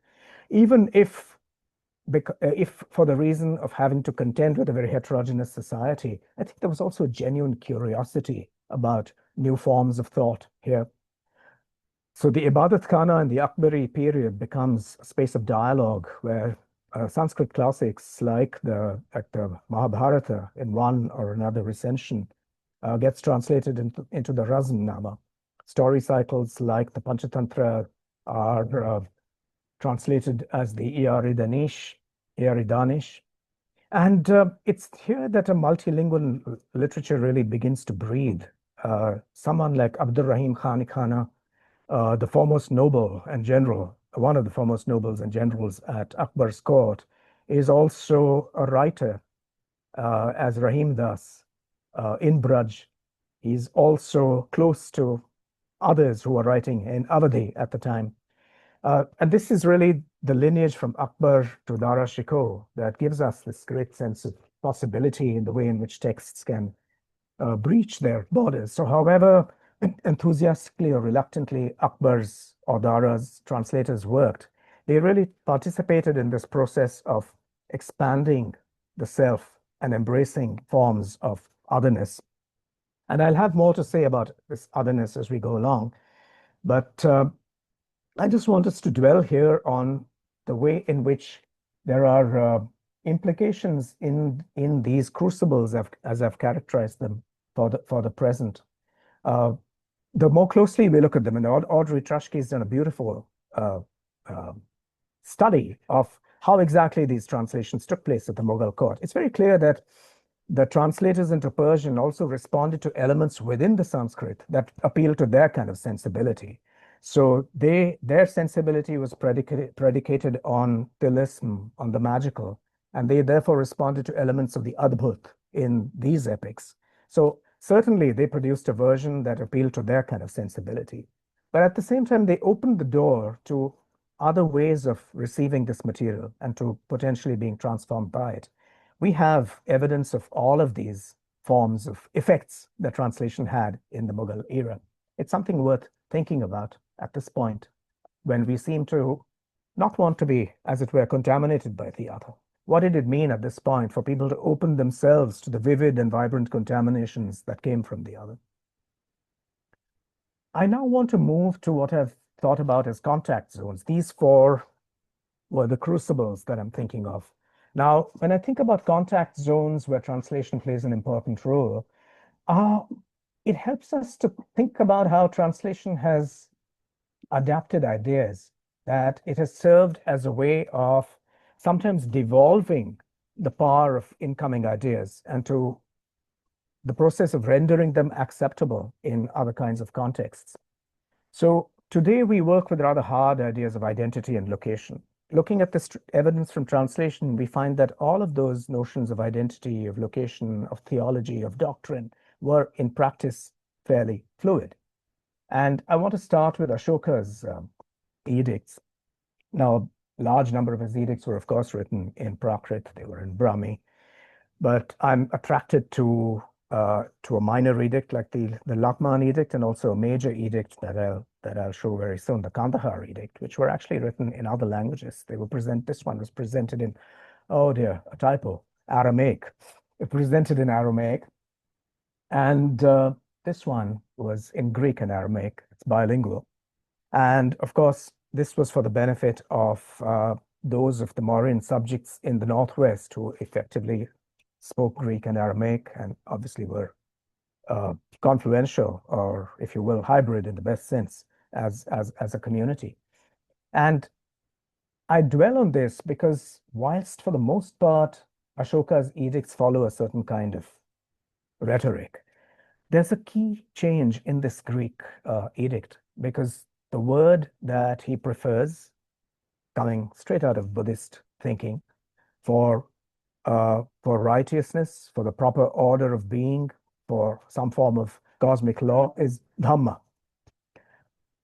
even if for the reason of having to contend with a very heterogeneous society. I think there was also a genuine curiosity about new forms of thought here. So the Ibadat Khana in the Akbari period becomes a space of dialogue where Sanskrit classics like the Mahabharata in one or another recension gets translated into the Razmnama. Story cycles like the Panchatantra are translated as the Iyari Danish. And it's here that a multilingual literature really begins to breathe. Someone like Abdurrahim Khani Khana, the foremost noble and general, one of the foremost nobles and generals at Akbar's court, is also a writer, as Rahim Das in Braj. He's also close to others who are writing in Awadhi at the time. And this is really the lineage from Akbar to Dara Shikoh that gives us this great sense of possibility in the way in which texts can breach their borders. So however enthusiastically or reluctantly Akbar's or Dara's translators worked, they really participated in this process of expanding the self and embracing forms of otherness. And I'll have more to say about this otherness as we go along. But I just want us to dwell here on the way in which there are implications in these crucibles as I've characterized them for the present. The more closely we look at them, and Audrey Trushke has done a beautiful study of how exactly these translations took place at the Mughal court. It's very clear that the translators into Persian also responded to elements within the Sanskrit that appealed to their kind of sensibility. So their sensibility was predicated on tilism, on the magical, and they therefore responded to elements of the Adbhut in these epics. So certainly they produced a version that appealed to their kind of sensibility. But at the same time, they opened the door to other ways of receiving this material and to potentially being transformed by it. We have evidence of all of these forms of effects that translation had in the Mughal era. It's something worth thinking about at this point when we seem to not want to be, as it were, contaminated by the other. What did it mean at this point for people to open themselves to the vivid and vibrant contaminations that came from the other? I now want to move to what I've thought about as contact zones. These four were the crucibles that I'm thinking of. Now, when I think about contact zones where translation plays an important role, it helps us to think about how translation has adapted ideas, that it has served as a way of sometimes devolving the power of incoming ideas and to the process of rendering them acceptable in other kinds of contexts. So today we work with rather hard ideas of identity and location. Looking at this evidence from translation, we find that all of those notions of identity, of location, of theology, of doctrine were in practice fairly fluid. And I want to start with Ashoka's edicts. Now, a large number of his edicts were, of course, written in Prakrit. They were in Brahmi. But I'm attracted to a minor edict like the Lakman edict and also a major edict that I'll show very soon, the Kandahar edict, which were actually written in other languages. This one was presented in, oh dear, a typo, Aramaic. It presented in Aramaic. And this one was in Greek and Aramaic. It's bilingual. And of course, this was for the benefit of those of the Mauryan subjects in the Northwest who effectively spoke Greek and Aramaic and obviously were confluential, or if you will, hybrid in the best sense as a community. And I dwell on this because whilst for the most part, Ashoka's edicts follow a certain kind of rhetoric, there's a key change in this Greek edict because the word that he prefers, coming straight out of Buddhist thinking, for righteousness, for the proper order of being, for some form of cosmic law, is Dhamma.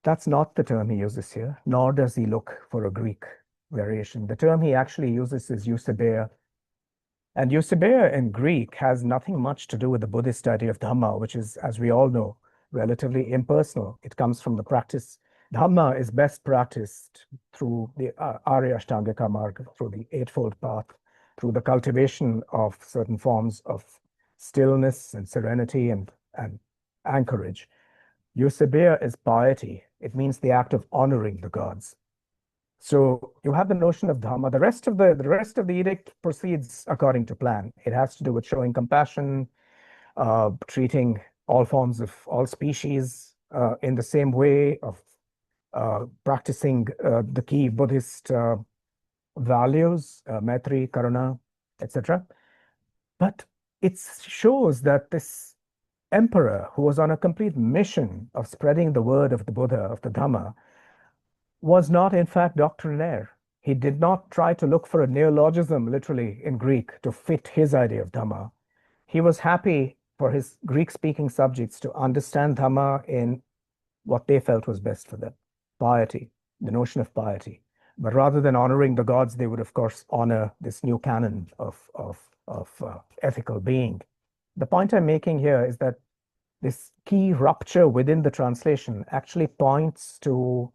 That's not the term he uses here, nor does he look for a Greek variation. The term he actually uses is Eusebeia. And Eusebeia in Greek has nothing much to do with the Buddhist idea of Dhamma, which is, as we all know, relatively impersonal. It comes from the practice. Dhamma is best practiced through the Arya Ashtangika Marga, through the Eightfold Path, through the cultivation of certain forms of stillness and serenity and anchorage. Eusebeia is piety. It means the act of honoring the gods. So you have the notion of Dhamma. The rest of the edict proceeds according to plan. It has to do with showing compassion, treating all forms of all species in the same way, of practicing the key Buddhist values, Maitri, Karuna, etc. But it shows that this emperor, who was on a complete mission of spreading the word of the Buddha, of the Dhamma, was not in fact doctrinaire. He did not try to look for a neologism, literally in Greek, to fit his idea of Dhamma. He was happy for his Greek-speaking subjects to understand Dhamma in what they felt was best for them, piety, the notion of piety. But rather than honoring the gods, they would, of course, honor this new canon of ethical being. The point I'm making here is that this key rupture within the translation actually points to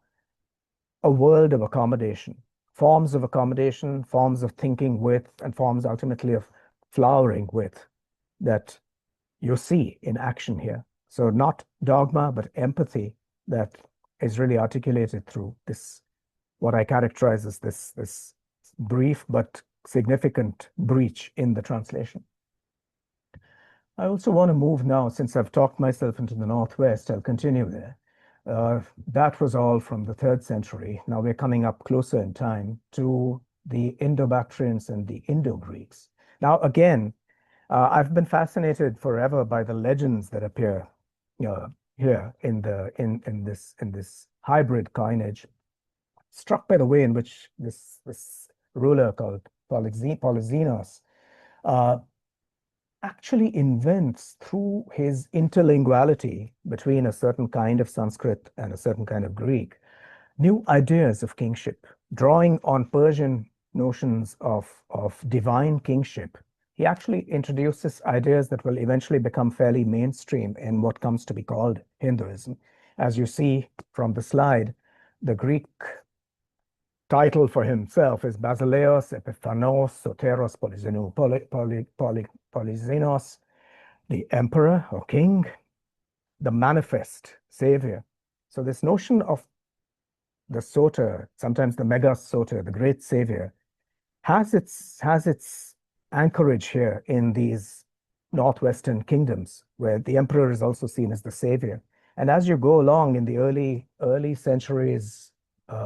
a world of accommodation, forms of thinking with, and forms ultimately of flowering with, that you see in action here. So not dogma, but empathy that is really articulated through this, what I characterize as this brief but significant breach in the translation. I also want to move now, since I've talked myself into the Northwest, I'll continue there. That was all from the 3rd century. Now we're coming up closer in time to the Indo-Bactrians and the Indo-Greeks. Now, again, I've been fascinated forever by the legends that appear here in this hybrid coinage, struck by the way in which this ruler called Polyxenos actually invents through his interlinguality between a certain kind of Sanskrit and a certain kind of Greek new ideas of kingship, drawing on Persian notions of divine kingship. He actually introduces ideas that will eventually become fairly mainstream in what comes to be called Hinduism. As you see from the slide, the Greek title for himself is Basileos Epiphanos Soteros Polyxenos, the emperor or king, the manifest savior. So this notion of the Soter, sometimes the mega Soter, the great savior, has its anchorage here in these northwestern kingdoms, where the emperor is also seen as the savior. And as you go along in the early centuries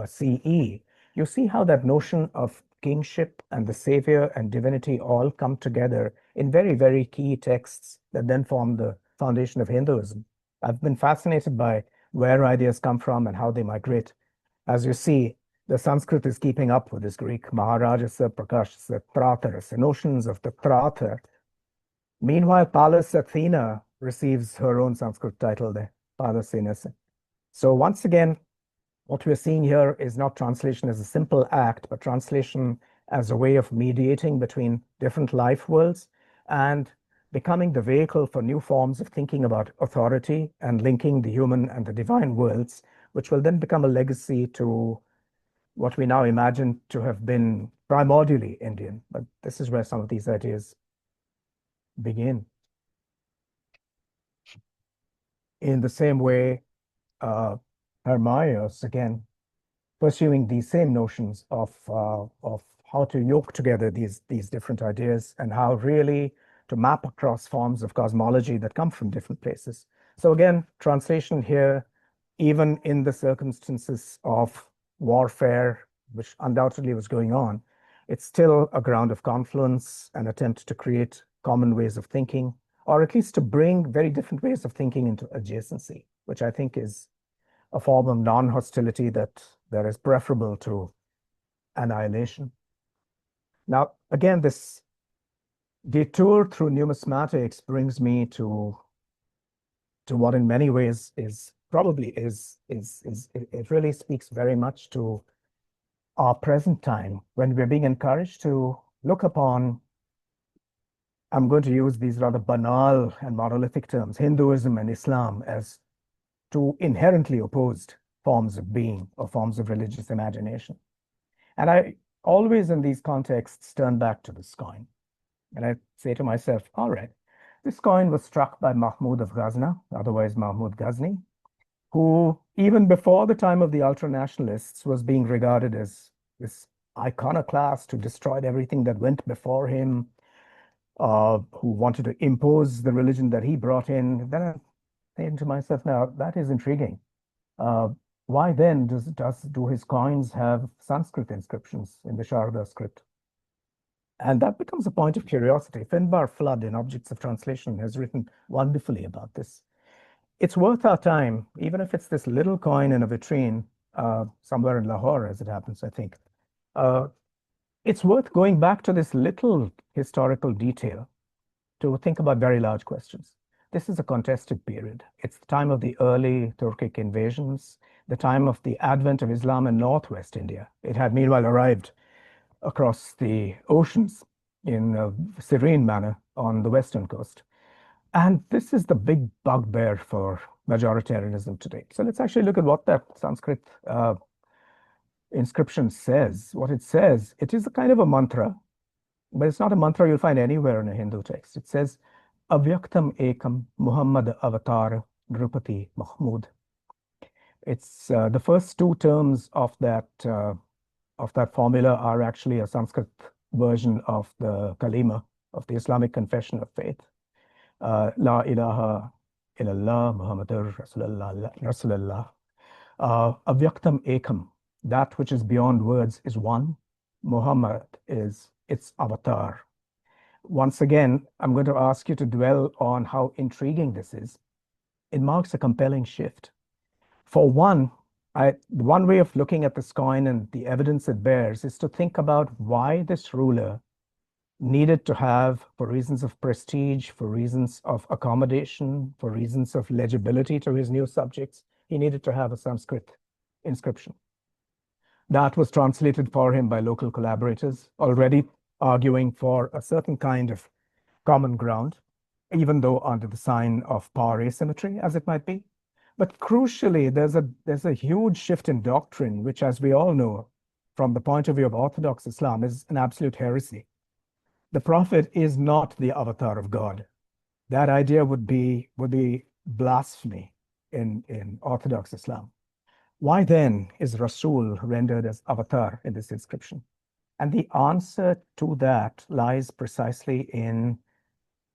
CE, you see how that notion of kingship and the savior and divinity all come together in very, very key texts that then form the foundation of Hinduism. I've been fascinated by where ideas come from and how they migrate. As you see, the Sanskrit is keeping up with this Greek, Maharajasa, Prakashasa, Tratarasa, notions of the Trata. Meanwhile, Pallas Athena receives her own Sanskrit title, the Palasinasa. So once again, what we're seeing here is not translation as a simple act, but translation as a way of mediating between different life worlds and becoming the vehicle for new forms of thinking about authority and linking the human and the divine worlds, which will then become a legacy to what we now imagine to have been primordially Indian. But this is where some of these ideas begin. In the same way, Hermaios, again, pursuing these same notions of how to yoke together these different ideas and how really to map across forms of cosmology that come from different places. So again, translation here, even in the circumstances of warfare, which undoubtedly was going on, it's still a ground of confluence, an attempt to create common ways of thinking, or at least to bring very different ways of thinking into adjacency, which I think is a form of non-hostility that is preferable to annihilation. Now, again, this detour through numismatics brings me to what in many ways is probably it really speaks very much to our present time when we're being encouraged to look upon, I'm going to use these rather banal and monolithic terms, Hinduism and Islam, as two inherently opposed forms of being or forms of religious imagination. And I always in these contexts turn back to this coin. And I say to myself, all right, this coin was struck by Mahmud of Ghazna, otherwise Mahmud Ghazni, who even before the time of the ultra-nationalists was being regarded as this iconoclast who destroyed everything that went before him, who wanted to impose the religion that he brought in. Then I think to myself, now that is intriguing. Why then do his coins have Sanskrit inscriptions in the Sharda script? And that becomes a point of curiosity. Finbar Flood in Objects of Translation has written wonderfully about this. It's worth our time, even if it's this little coin in a vitrine somewhere in Lahore, as it happens, I think. It's worth going back to this little historical detail to think about very large questions. This is a contested period. It's the time of the early Turkic invasions, the time of the advent of Islam in Northwest India. It had meanwhile arrived across the oceans in a serene manner on the western coast. And this is the big bugbear for majoritarianism today. So let's actually look at what that Sanskrit inscription says. What it says, it is a kind of a mantra, but it's not a mantra you'll find anywhere in a Hindu text. It says, Avyaktam Ekam Muhammad Avatar Drupati Mahmud. It's the first two terms of that formula are actually a Sanskrit version of the Kalima of the Islamic confession of faith. La ilaha illallah Muhammadur Rasulullah. Avyaktam Ekam, that which is beyond words is one. Muhammad is its avatar. Once again, I'm going to ask you to dwell on how intriguing this is. It marks a compelling shift. For one, one way of looking at this coin and the evidence it bears is to think about why this ruler needed to have, for reasons of prestige, for reasons of accommodation, for reasons of legibility to his new subjects, he needed to have a Sanskrit inscription. That was translated for him by local collaborators, already arguing for a certain kind of common ground, even though under the sign of power asymmetry, as it might be. But crucially, there's a huge shift in doctrine, which, as we all know, from the point of view of Orthodox Islam, is an absolute heresy. The Prophet is not the avatar of God. That idea would be blasphemy in Orthodox Islam. Why then is Rasul rendered as avatar in this inscription? And the answer to that lies precisely in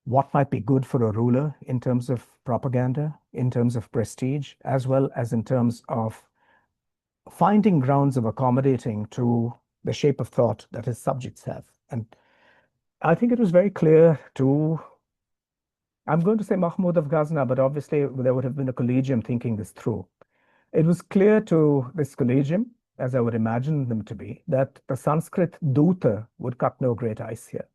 what might be good for a ruler in terms of propaganda, in terms of prestige, as well as in terms of finding grounds of accommodating to the shape of thought that his subjects have. And I think it was very clear to, I'm going to say Mahmud of Ghazna, but obviously there would have been a collegium thinking this through. It was clear to this collegium, as I would imagine them to be, that the Sanskrit Duta would cut no great ice here.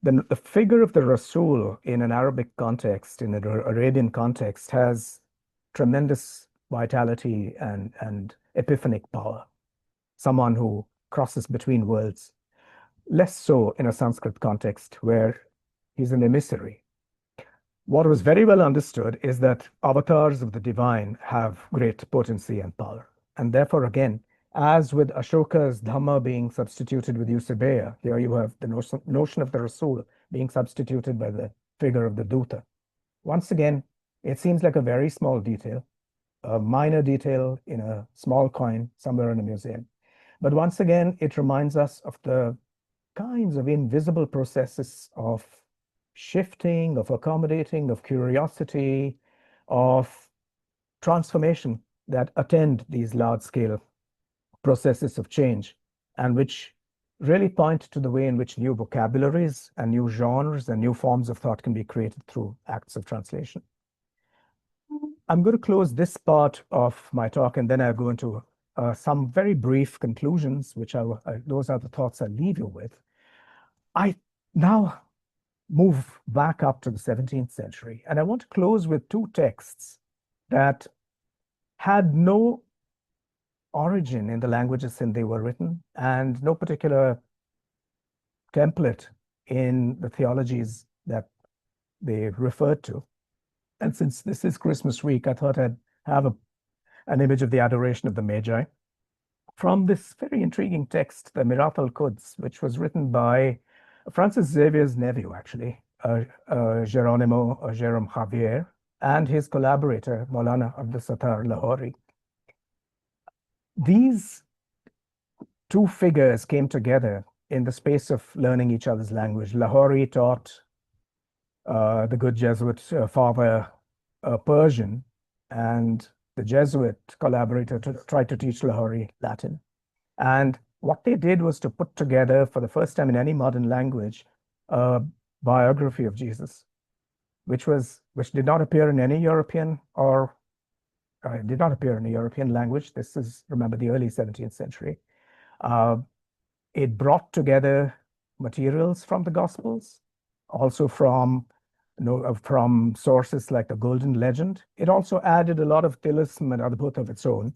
The figure of the Rasul in an Arabic context, in an Arabian context, has tremendous vitality and epiphanic power. Someone who crosses between worlds. Less so in a Sanskrit context where he's an emissary. What was very well understood is that avatars of the divine have great potency and power. And therefore, again, as with Ashoka's Dhamma being substituted with Eusebeia, here you have the notion of the Rasul being substituted by the figure of the Duta. Once again, it seems like a very small detail, a minor detail in a small coin somewhere in a museum. But once again, it reminds us of the kinds of invisible processes of shifting, of accommodating, of curiosity, of transformation that attend these large-scale processes of change, and which really point to the way in which new vocabularies and new genres and new forms of thought can be created through acts of translation. I'm going to close this part of my talk, and then I'll go into some very brief conclusions, which those are the thoughts I leave you with. I now move back up to the 17th century, and I want to close with two texts that had no origin in the languages in they were written, and no particular template in the theologies that they referred to. And since this is Christmas week, I thought I'd have an image of the adoration of the Magi from this very intriguing text, the Mirat al-Quds, which was written by Francis Xavier's nephew, actually, Geronimo Jerome Javier, and his collaborator, Maulana Abdul Sattar Lahori. These two figures came together in the space of learning each other's language. Lahori taught the good Jesuit father Persian, and the Jesuit collaborator tried to teach Lahori Latin. And what they did was to put together, for the first time in any modern language, a biography of Jesus, which did not appear in any European or did not appear in a European language. This is, remember, the early 17th century. It brought together materials from the Gospels, also from sources like the Golden Legend. It also added a lot of Tilism and Adbhut of its own.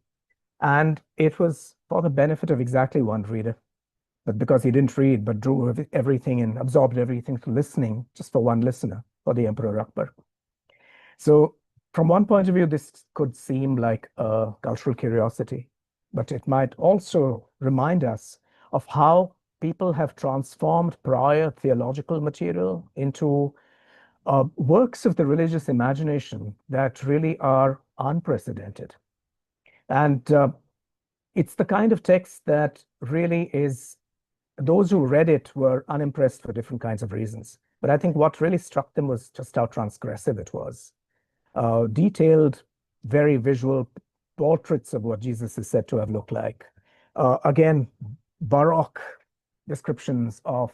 And it was for the benefit of exactly one reader, but because he didn't read, but drew everything and absorbed everything through listening, just for one listener, for the Emperor Akbar. So from one point of view, this could seem like a cultural curiosity, but it might also remind us of how people have transformed prior theological material into works of the religious imagination that really are unprecedented. And it's the kind of text that really is, those who read it were unimpressed for different kinds of reasons. But I think what really struck them was just how transgressive it was. Detailed, very visual portraits of what Jesus is said to have looked like. Again, Baroque descriptions of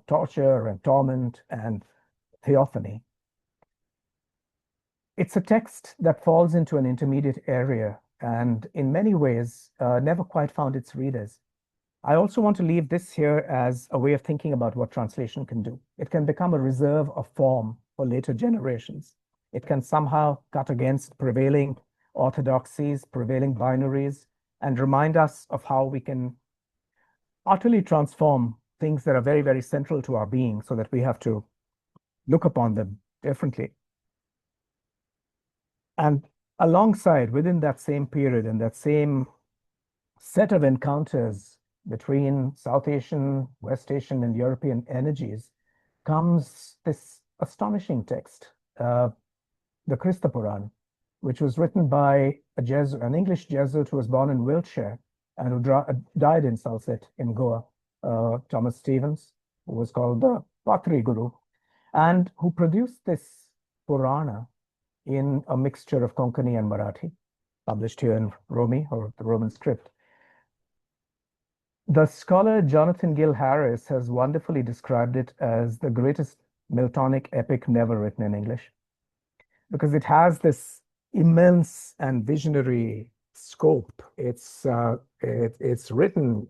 torture and torment and theophany. It's a text that falls into an intermediate area and in many ways never quite found its readers. I also want to leave this here as a way of thinking about what translation can do. It can become a reserve of form for later generations. It can somehow cut against prevailing orthodoxies, prevailing binaries, and remind us of how we can utterly transform things that are very, very central to our being so that we have to look upon them differently. And alongside, within that same period and that same set of encounters between South Asian, West Asian, and European energies comes this astonishing text, the Krista Puran, which was written by an English Jesuit who was born in Wiltshire and who died in Salsette in Goa, Thomas Stevens, who was called the Patri Guru, and who produced this Purana in a mixture of Konkani and Marathi, published here in Romi, or the Roman script. The scholar Jonathan Gill Harris has wonderfully described it as the greatest Miltonic epic never written in English, because it has this immense and visionary scope. It's written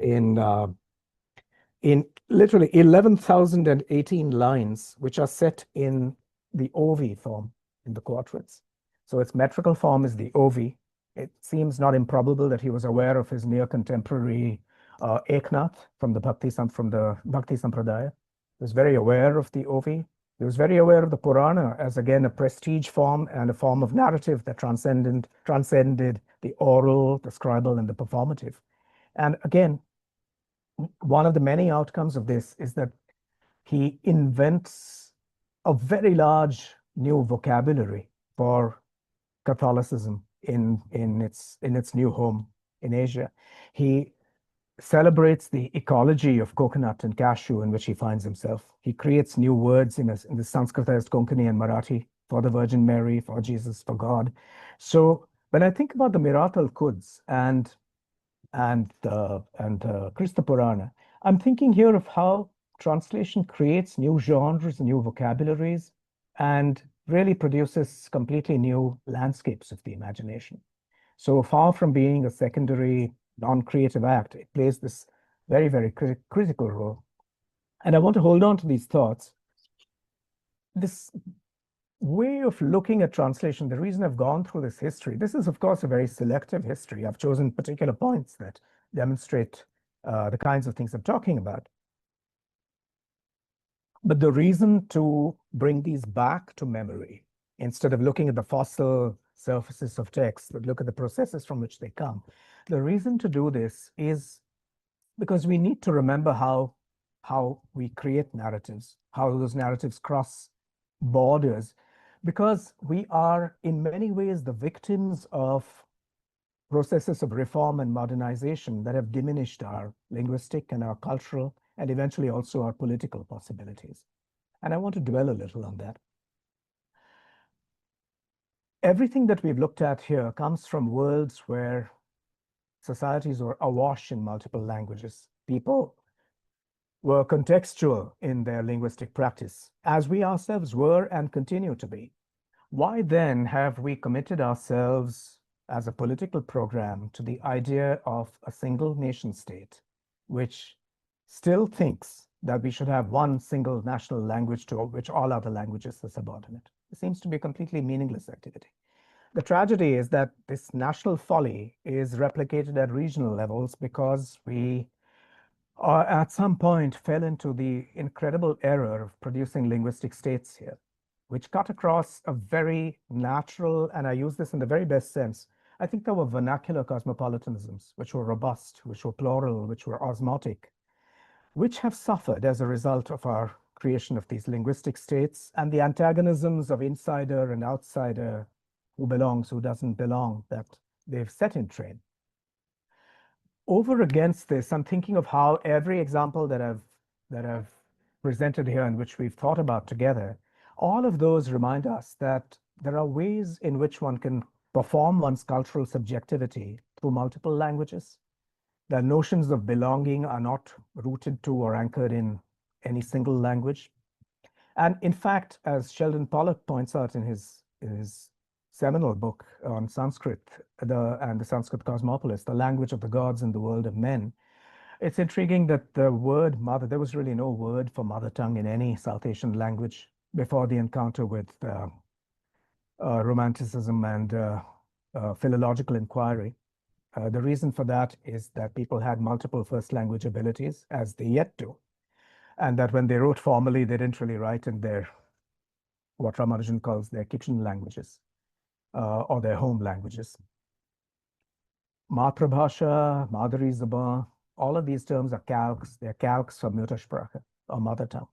in literally 11,018 lines, which are set in the Ovi form, in the quatrains. So its metrical form is the Ovi. It seems not improbable that he was aware of his near contemporary Eknath from the Bhakti Sampradaya. He was very aware of the Ovi. He was very aware of the Purana as, again, a prestige form and a form of narrative that transcended the oral, the scribal, and the performative. And again, one of the many outcomes of this is that he invents a very large new vocabulary for Catholicism in its new home in Asia. He celebrates the ecology of coconut and cashew in which he finds himself. He creates new words in the Sanskritized Konkani and Marathi for the Virgin Mary, for Jesus, for God. So when I think about the Miratal Kuds and Krista Purana, I'm thinking here of how translation creates new genres, new vocabularies, and really produces completely new landscapes of the imagination. So far from being a secondary, non-creative act, it plays this very, very critical role. And I want to hold on to these thoughts. This way of looking at translation, the reason I've gone through this history, this is, of course, a very selective history. I've chosen particular points that demonstrate the kinds of things I'm talking about. But the reason to bring these back to memory, instead of looking at the fossil surfaces of text, but look at the processes from which they come, the reason to do this is because we need to remember how we create narratives, how those narratives cross borders, because we are in many ways the victims of processes of reform and modernization that have diminished our linguistic and our cultural and eventually also our political possibilities. And I want to dwell a little on that. Everything that we've looked at here comes from worlds where societies were awash in multiple languages. People were contextual in their linguistic practice, as we ourselves were and continue to be. Why then have we committed ourselves as a political program to the idea of a single nation state, which still thinks that we should have one single national language to which all other languages are subordinate? It seems to be a completely meaningless activity. The tragedy is that this national folly is replicated at regional levels because we at some point fell into the incredible error of producing linguistic states here, which cut across a very natural, and I use this in the very best sense, I think there were vernacular cosmopolitanisms, which were robust, which were plural, which were osmotic, which have suffered as a result of our creation of these linguistic states and the antagonisms of insider and outsider, who belongs, who doesn't belong, that they've set in train. Over against this, I'm thinking of how every example that I've presented here and which we've thought about together, all of those remind us that there are ways in which one can perform one's cultural subjectivity through multiple languages. The notions of belonging are not rooted to or anchored in any single language. And in fact, as Sheldon Pollock points out in his seminal book on Sanskrit and the Sanskrit Cosmopolis, The Language of the Gods in the World of Men, It's intriguing that the word mother, there was really no word for mother tongue in any South Asian language before the encounter with Romanticism and philological inquiry. The reason for that is that people had multiple first language abilities, as they yet do, and that when they wrote formally, they didn't really write in their, what Ramanujan calls their kitchen languages or their home languages. Matrabhasha, Madhuri Zuban, all of these terms are calques. They're calques for Muttersprache, or mother tongue.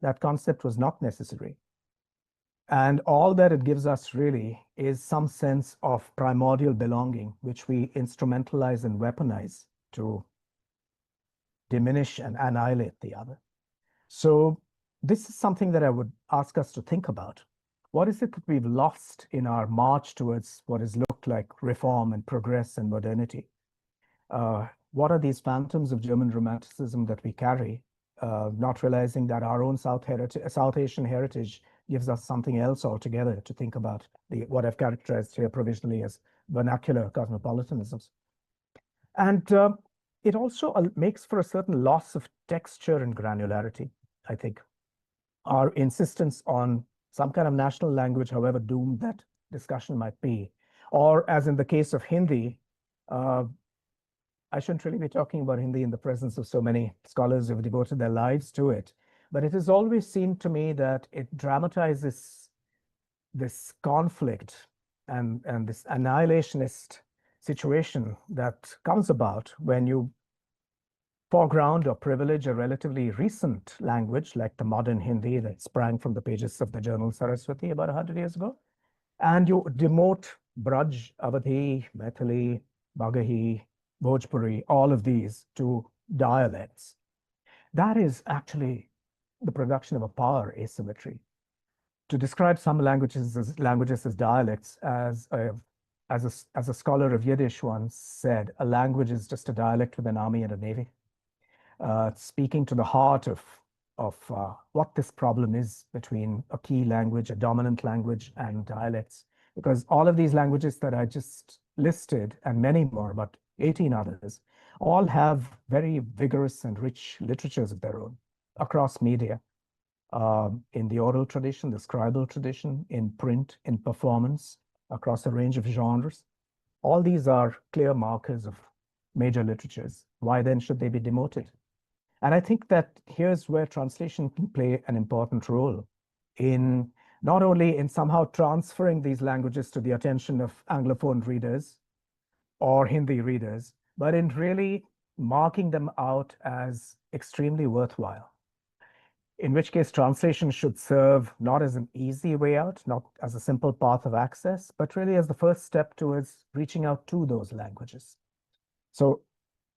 That concept was not necessary. And all that it gives us really is some sense of primordial belonging, which we instrumentalize and weaponize to diminish and annihilate the other. So this is something that I would ask us to think about. What is it that we've lost in our march towards what has looked like reform and progress and modernity? What are these phantoms of German Romanticism that we carry, not realizing that our own South Asian heritage gives us something else altogether to think about, what I've characterized here provisionally as vernacular cosmopolitanisms. And it also makes for a certain loss of texture and granularity, I think. Our insistence on some kind of national language, however doomed that discussion might be, or as in the case of Hindi, I shouldn't really be talking about Hindi in the presence of so many scholars who have devoted their lives to it, but it has always seemed to me that it dramatizes this conflict and this annihilationist situation that comes about when you foreground or privilege a relatively recent language like the modern Hindi that sprang from the pages of the journal Saraswati about 100 years ago, and you demote Braj, Awadhi, Maithili, Magahi, Bhojpuri, all of these to dialects. That is actually the production of a power asymmetry. To describe some languages as dialects, as a scholar of Yiddish once said, a language is just a dialect with an army and a navy. Speaking to the heart of what this problem is between a key language, a dominant language, and dialects. Because all of these languages that I just listed, and many more, but 18 others, all have very vigorous and rich literatures of their own across media, in the oral tradition, the scribal tradition, in print, in performance, across a range of genres. All these are clear markers of major literatures. Why then should they be demoted? And I think that here's where translation can play an important role in not only in somehow transferring these languages to the attention of Anglophone readers or Hindi readers, but in really marking them out as extremely worthwhile. In which case, translation should serve not as an easy way out, not as a simple path of access, but really as the first step towards reaching out to those languages. So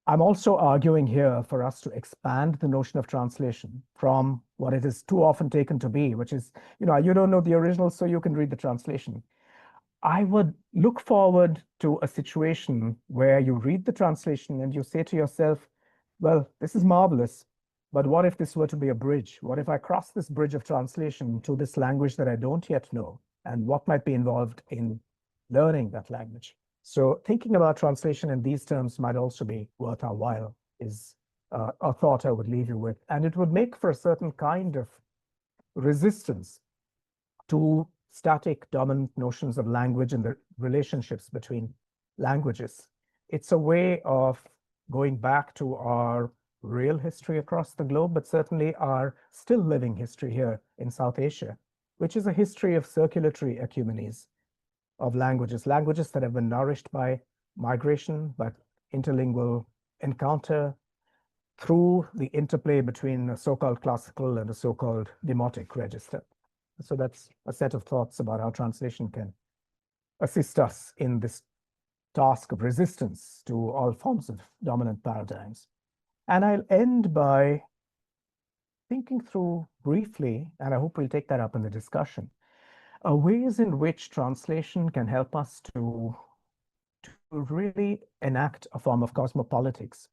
I'm also arguing here for us to expand the notion of translation from what it is too often taken to be, which is, you don't know the original, so you can read the translation. I would look forward to a situation where you read the translation and you say to yourself, well, this is marvelous, but what if this were to be a bridge? What if I cross this bridge of translation to this language that I don't yet know? And what might be involved in learning that language? So thinking about translation in these terms might also be worth our while, is a thought I would leave you with. And it would make for a certain kind of resistance to static dominant notions of language and the relationships between languages. It's a way of going back to our real history across the globe, but certainly our still living history here in South Asia, which is a history of circulatory ecumenies of languages that have been nourished by migration, but interlingual encounter through the interplay between a so-called classical and a so-called demotic register. So that's a set of thoughts about how translation can assist us in this task of resistance to all forms of dominant paradigms. And I'll end by thinking through briefly, and I hope we'll take that up in the discussion, ways in which translation can help us to really enact a form of cosmopolitics.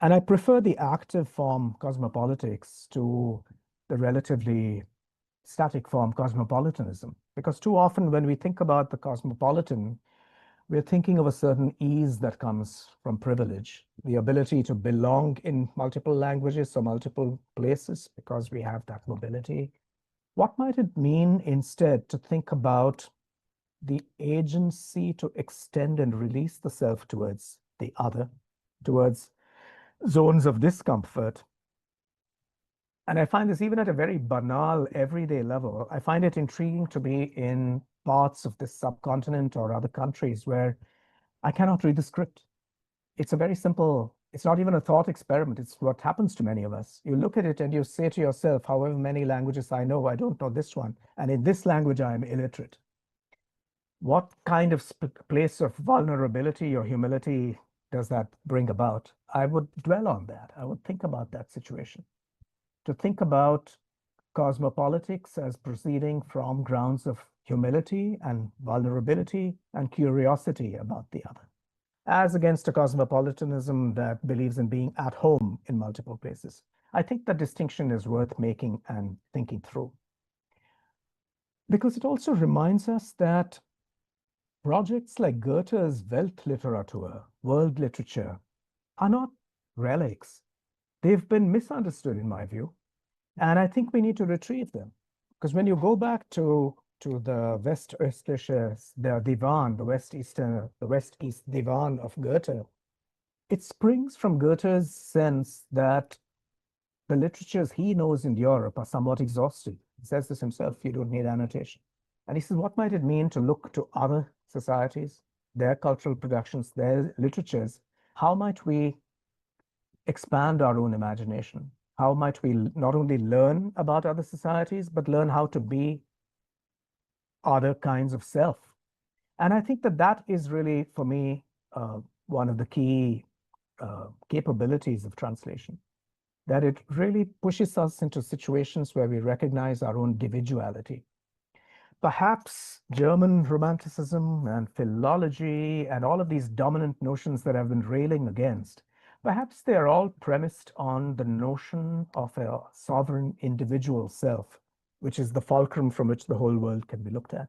And I prefer the active form cosmopolitics to the relatively static form cosmopolitanism, because too often when we think about the cosmopolitan, we're thinking of a certain ease that comes from privilege, the ability to belong in multiple languages or multiple places because we have that mobility. What might it mean instead to think about the agency to extend and release the self towards the other, towards zones of discomfort? And I find this even at a very banal, everyday level. I find it intriguing to be in parts of this subcontinent or other countries where I cannot read the script. It's a very simple, it's not even a thought experiment. It's what happens to many of us. You look at it and you say to yourself, however many languages I know, I don't know this one. And in this language, I am illiterate. What kind of place of vulnerability or humility does that bring about? I would dwell on that. I would think about that situation. To think about cosmopolitics as proceeding from grounds of humility and vulnerability and curiosity about the other, as against a cosmopolitanism that believes in being at home in multiple places. I think that distinction is worth making and thinking through, because it also reminds us that projects like Goethe's Weltliteratur, world literature, are not relics. They've been misunderstood, in my view, and I think we need to retrieve them. Because when you go back to the Westöstliche, the Divan, the West-East Divan of Goethe, it springs from Goethe's sense that the literatures he knows in Europe are somewhat exhausted. He says this himself, you don't need annotation. And he says, what might it mean to look to other societies, their cultural productions, their literatures? How might we expand our own imagination? How might we not only learn about other societies, but learn how to be other kinds of self? And I think that that is really, for me, one of the key capabilities of translation, that it really pushes us into situations where we recognize our own individuality. Perhaps German Romanticism and philology and all of these dominant notions that I've been railing against, perhaps they are all premised on the notion of a sovereign individual self, which is the fulcrum from which the whole world can be looked at.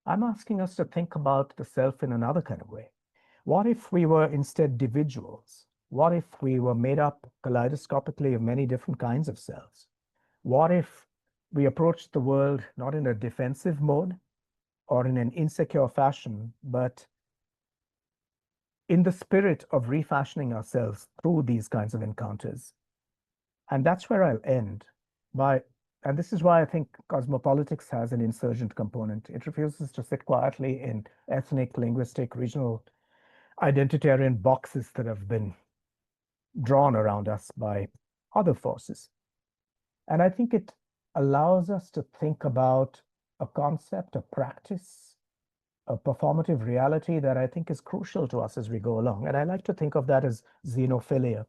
I'm asking us to think about the self in another kind of way. What if we were instead individuals? What if we were made up kaleidoscopically of many different kinds of selves? What if we approached the world not in a defensive mode or in an insecure fashion, but in the spirit of refashioning ourselves through these kinds of encounters? And that's where I'll end by, and this is why I think cosmopolitics has an insurgent component. It refuses to sit quietly in ethnic, linguistic, regional, identitarian boxes that have been drawn around us by other forces. And I think it allows us to think about a concept, a practice, a performative reality that I think is crucial to us as we go along. And I like to think of that as xenophilia.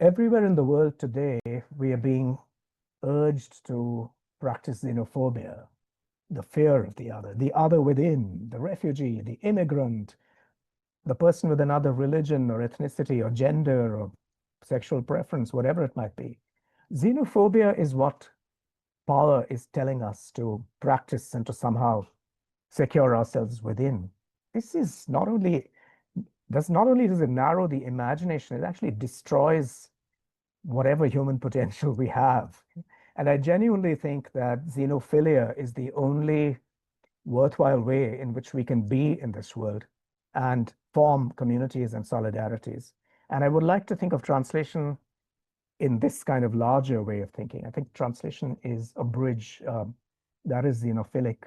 Everywhere in the world today, we are being urged to practice xenophobia, the fear of the other within, the refugee, the immigrant, the person with another religion or ethnicity or gender or sexual preference, whatever it might be. Xenophobia is what power is telling us to practice and to somehow secure ourselves within. This is not only does it narrow the imagination, it actually destroys whatever human potential we have. And I genuinely think that xenophilia is the only worthwhile way in which we can be in this world and form communities and solidarities. And I would like to think of translation in this kind of larger way of thinking. I think translation is a bridge that is xenophilic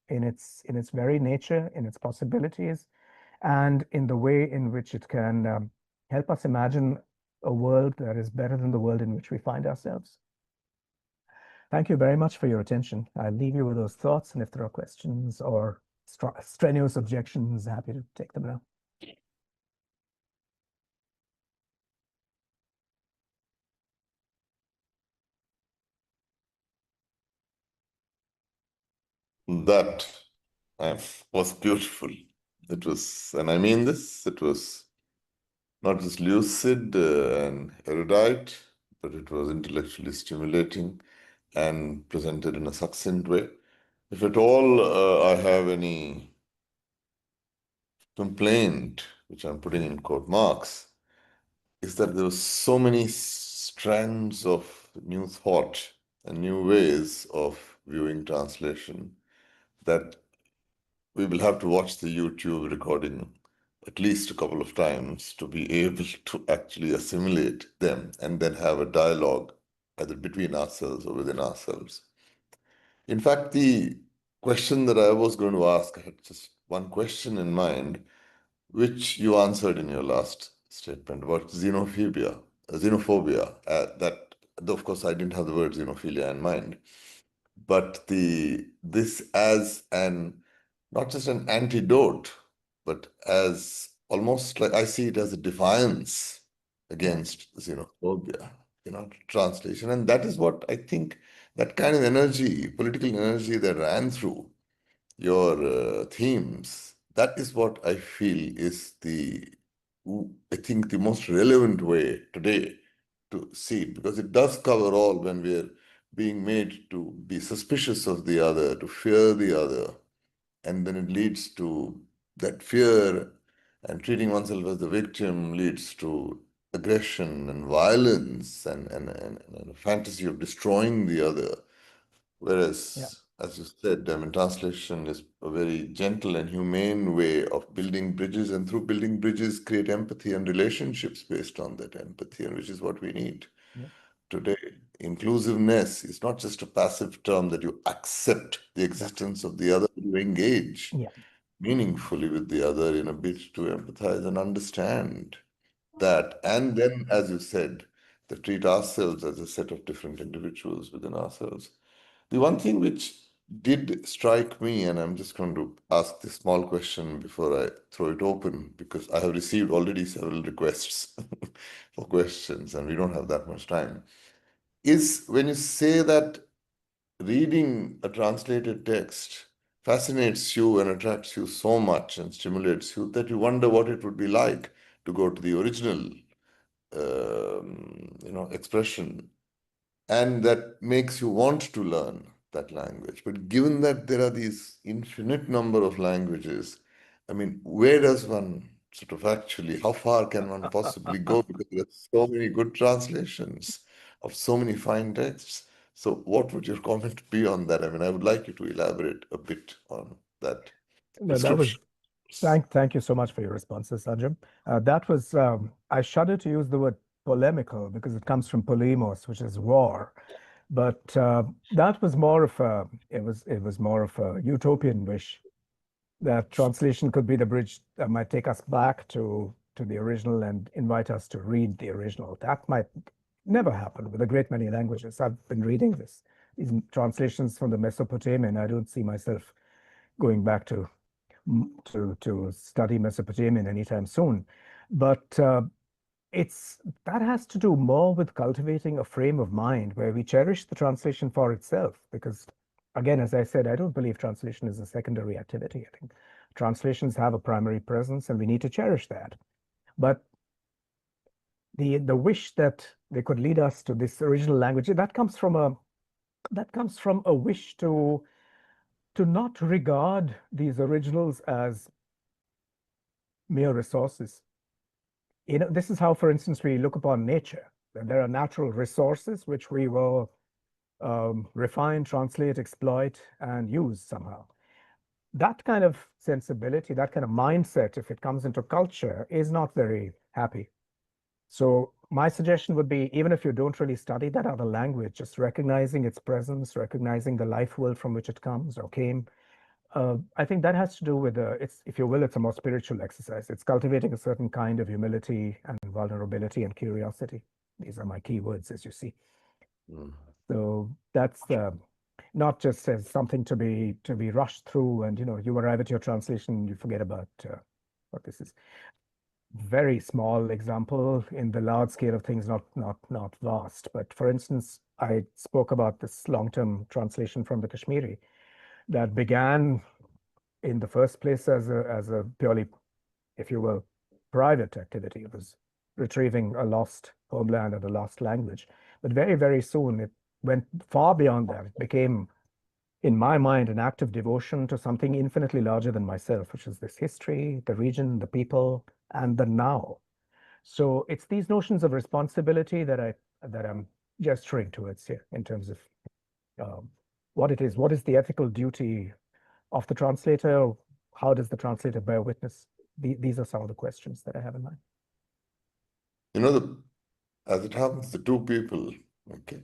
in its very nature, in its possibilities, and in the way in which it can help us imagine a world that is better than the world in which we find ourselves. Thank you very much for your attention. I'll leave you with those thoughts, and if there are questions or strenuous objections, happy to take them now. That was beautiful. It was, and I mean this, it was not just lucid and erudite, but it was intellectually stimulating and presented in a succinct way. If at all I have any complaint, which I'm putting in quote marks, is that there were so many strands of new thought and new ways of viewing translation that we will have to watch the YouTube recording at least a couple of times to be able to actually assimilate them and then have a dialogue either between ourselves or within ourselves. In fact, the question that I was going to ask, I had just one question in mind, which you answered in your last statement about xenophobia. That, of course, I didn't have the word xenophilia in mind, but this as an not just an antidote, but as almost like I see it as a defiance against xenophobia, translation. And that is what I think, that kind of energy, political energy that ran through your themes, that is what I feel is I think the most relevant way today to see it, because it does cover all when we're being made to be suspicious of the other, to fear the other, and then it leads to that fear, and treating oneself as the victim leads to aggression and violence and a fantasy of destroying the other. Whereas, as you said, I mean, translation is a very gentle and humane way of building bridges, and through building bridges, create empathy and relationships based on that empathy, and which is what we need today. Inclusiveness is not just a passive term that you accept the existence of the other, you engage meaningfully with the other in a bid to empathize and understand that. And then, as you said, to treat ourselves as a set of different individuals within ourselves. The one thing which did strike me, and I'm just going to ask this small question before I throw it open, because I have received already several requests for questions, and we don't have that much time, is when you say that reading a translated text fascinates you and attracts you so much and stimulates you that you wonder what it would be like to go to the original expression, and that makes you want to learn that language. But given that there are these infinite number of languages, I mean, where does one sort of actually, how far can one possibly go? Because there are so many good translations of so many fine texts. So what would your comment be on that? I mean, I would like you to elaborate a bit on that No, that was prescription. thank you so much for your responses, Sanjam. That was I shudder to use the word polemical because it comes from polemos, which is war. But that was more of a it was more of a utopian wish that translation could be the bridge that might take us back to the original and invite us to read the original. That might never happen with a great many languages. I've been reading these translations from the Mesopotamian. I don't see myself going back to study Mesopotamian anytime soon. But that has to do more with cultivating a frame of mind where we cherish the translation for itself. Because again, as I said, I don't believe translation is a secondary activity. I think translations have a primary presence, and we need to cherish that. But the wish that they could lead us to this original language, that comes from a wish to not regard these originals as mere resources. This is how, for instance, we look upon nature. There are natural resources which we will refine, translate, exploit, and use somehow. That kind of sensibility, that kind of mindset, if it comes into culture, is not very happy. So my suggestion would be, even if you don't really study that other language, just recognizing its presence, recognizing the life world from which it comes or came, I think that has to do with if you will, it's a more spiritual exercise. It's cultivating a certain kind of humility and vulnerability and curiosity. These are my key words, as you see. So that's not just as something to be rushed through, and you arrive at your translation, you forget about what this is. Very small example in the large scale of things, not vast. But for instance, I spoke about this long-term translation from the Kashmiri that began in the first place as a purely, if you will, private activity. It was retrieving a lost homeland and a lost language. But very, very soon it went far beyond that. It became in my mind, an act of devotion to something infinitely larger than myself, which is this history, the region, the people, and the now. So it's these notions of responsibility that I'm gesturing towards here in terms of what it is. What is the ethical duty of the translator? How does the translator bear witness? These are some of the questions that I have in mind. You know, as it happens, the two people, okay,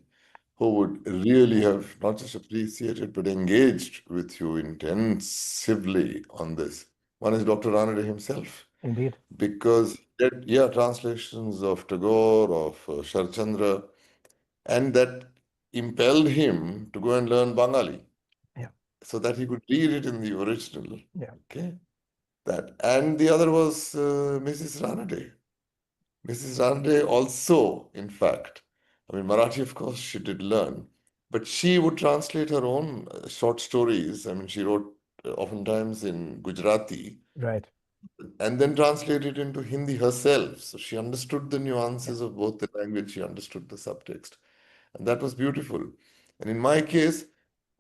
who would really have not just appreciated but engaged with you intensively on this. One is Dr. Ranade himself. Indeed. Because, yeah, translations of Tagore, of Sharchandra, and that impelled him to go and learn Bengali. Yeah. So that he could read it in the original. Yeah. Okay. That. And the other was Mrs. Ranade. Mrs. Ranade also, in fact, I mean, Marathi, of course, she did learn, but she would translate her own short stories. I mean, she wrote oftentimes in Gujarati. Right. And then translate it into Hindi herself. So she understood the nuances of both the language, she understood the subtext. And that was beautiful. And in my case,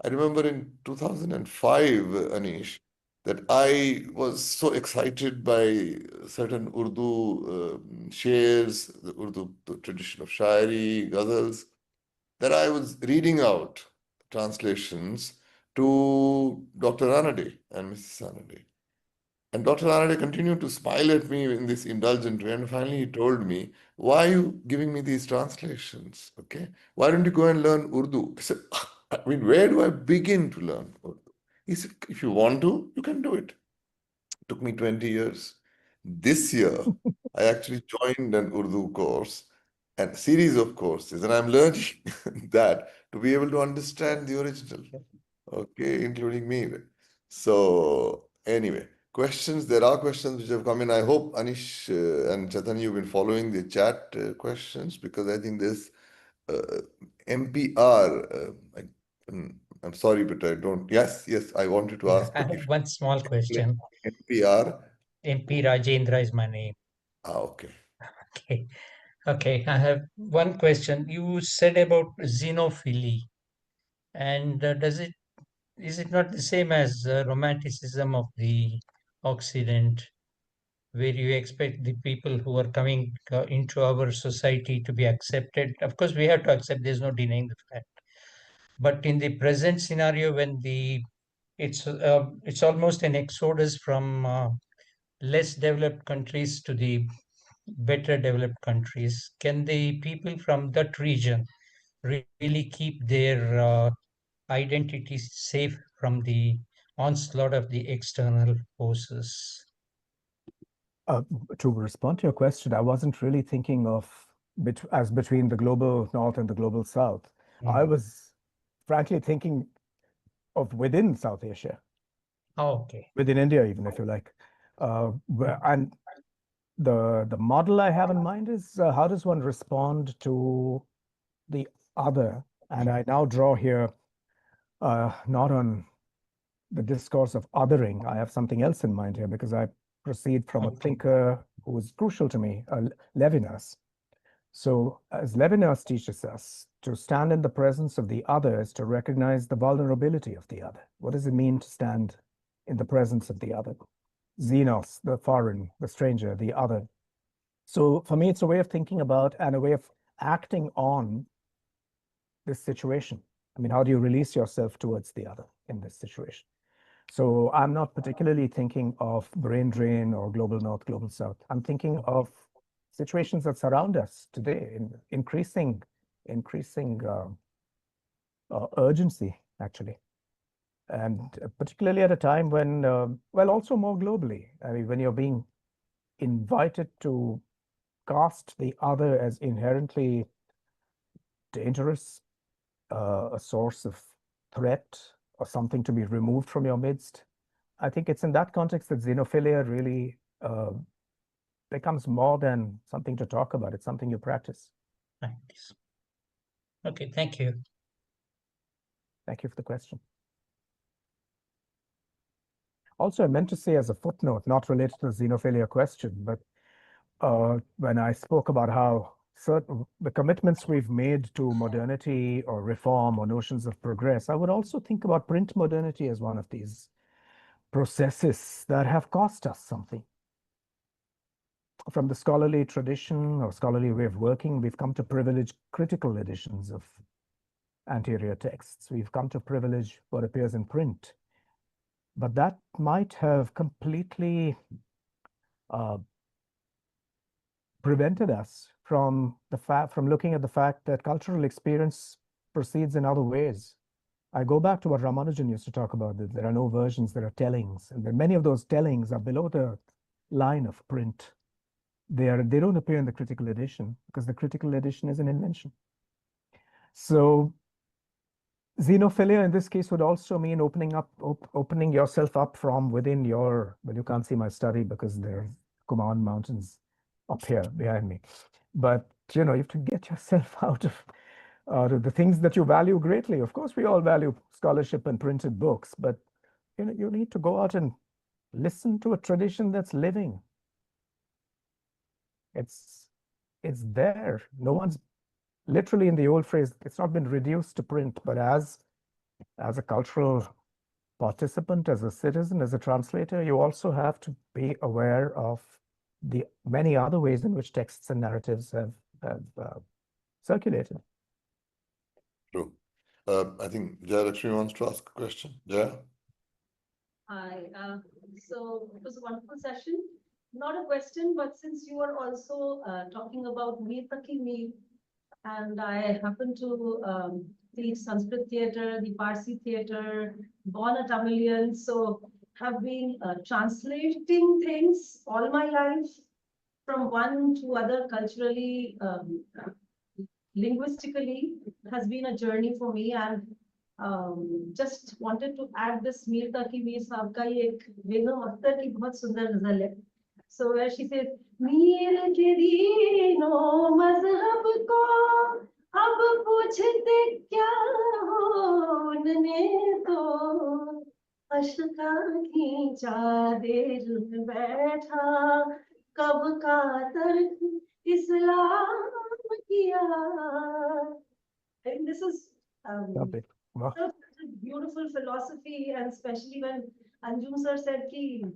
I remember in 2005, Anish, that I was so excited by certain Urdu shares, the Urdu the tradition of Shairi, ghazals, that I was reading out translations to Dr. Ranade and Mrs. Ranade. And Dr. Ranade continued to smile at me in this indulgent way. And finally, he told me, why are you giving me these translations? Okay. Why don't you go and learn Urdu? I said, I mean, where do I begin to learn Urdu? He said, if you want to, you can do it. It took me 20 years. This year, I actually joined an Urdu course and a series of courses, and I'm learning that to be able to understand the original. Okay, including me. So, anyway. Questions, there are questions which have come in. I hope Anish and Chaitanya, you've been following the chat questions because I think there's MPR. I'm sorry, but I don't. Yes, I wanted to Yeah, ask, I but have if one small question. MPR. MP Rajendra is my name. Okay. Okay. Okay, I have one question. You said about xenophily, and is it not the same as romanticism of the Occident, where you expect the people who are coming into our society to be accepted? Of course, we have to accept. There's no denying the fact. But in the present scenario, when it's almost an exodus from less developed countries to the better developed countries, can the people from that region really keep their identities safe from the onslaught of the external forces? To respond to your question, I wasn't really thinking of as between the global north and the global south. I was frankly thinking of within South Asia, Okay. within India, even if you like. And the model I have in mind is how does one respond to the other? And I now draw here not on the discourse of othering. I have something else in mind here because I proceed from a thinker who was crucial to me, Levinas. So, as Levinas teaches us, to stand in the presence of the other is to recognize the vulnerability of the other. What does it mean to stand in the presence of the other? Xenos, the foreign, the stranger, the other. So, for me, it's a way of thinking about and a way of acting on this situation. I mean, how do you release yourself towards the other in this situation? So I'm not particularly thinking of brain drain or global north, global south. I'm thinking of situations that surround us today in increasing urgency, actually. And particularly at a time when, well, also more globally. I mean, when you're being invited to cast the other as inherently dangerous, a source of threat, or something to be removed from your midst. I think it's in that context that xenophilia really becomes more than something to talk about. It's something you practice. Practice. Okay, thank you. Thank you for the question. Also, I meant to say as a footnote, not related to the xenophilia question, but when I spoke about how certain the commitments we've made to modernity or reform or notions of progress, I would also think about print modernity as one of these processes that have cost us something. From the scholarly tradition or scholarly way of working, we've come to privilege critical editions of anterior texts. We've come to privilege what appears in print. But that might have completely prevented us from looking at the fact that cultural experience proceeds in other ways. I go back to what Ramanujan used to talk about, that there are no versions, there are tellings, and that many of those tellings are below the line of print. They don't appear in the critical edition because the critical edition is an invention. So xenophilia in this case would also mean opening yourself up from within your, well, you can't see my study because there are Kumaon Mountains up here behind me. But you have to get yourself out of the things that you value greatly. Of course, we all value scholarship and printed books, but you need to go out and listen to a tradition that's living. It's there. No one's literally, in the old phrase, it's not been reduced to print, but as a cultural participant, as a citizen, as a translator, you also have to be aware of the many other ways in which texts and narratives have circulated. True. I think Jaya Lakshmi wants to ask a question. Jaya? Hi. So it was a wonderful session. Not a question, but since you are also talking about Mir Taki Mir, and I happen to teach Sanskrit theatre, the Parsi theatre, born a Tamilian, so have been translating things all my life from one to other culturally, linguistically, has been a journey for me, and just wanted to add this Mir Taki Mir Saab ka ye ek Begum Akhtar ki bahut sundar nazal hai. So where she says, Mir ke dino mazhab ko ab puchhte kya ho unne to ashka ki chader mein baitha kab ka tark Islam kiya. I think this is Wow. such a beautiful philosophy, and especially when Anjum sir said कि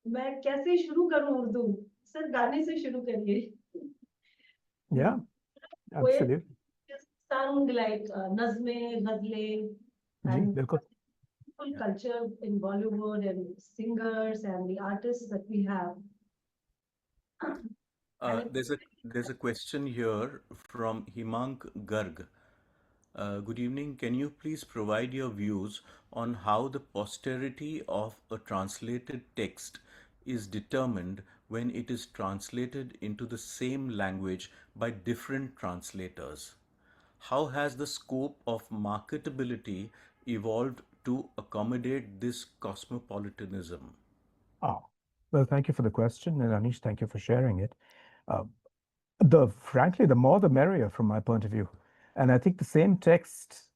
मैं कैसे शुरू करूं Urdu, sir गाने से शुरू करिए. Yeah, absolutely. Just sung like nazme, ghazle, and full culture in Bollywood and singers and the artists that we have. There's a question here from Himank Garg. Good evening. Can you please provide your views on how the posterity of a translated text is determined when it is translated into the same language by different translators? How has the scope of marketability evolved to accommodate this cosmopolitanism? Oh, well, thank you for the question, and Anish, thank you for sharing it. Frankly, the more the merrier from my point of view. And I think the same text,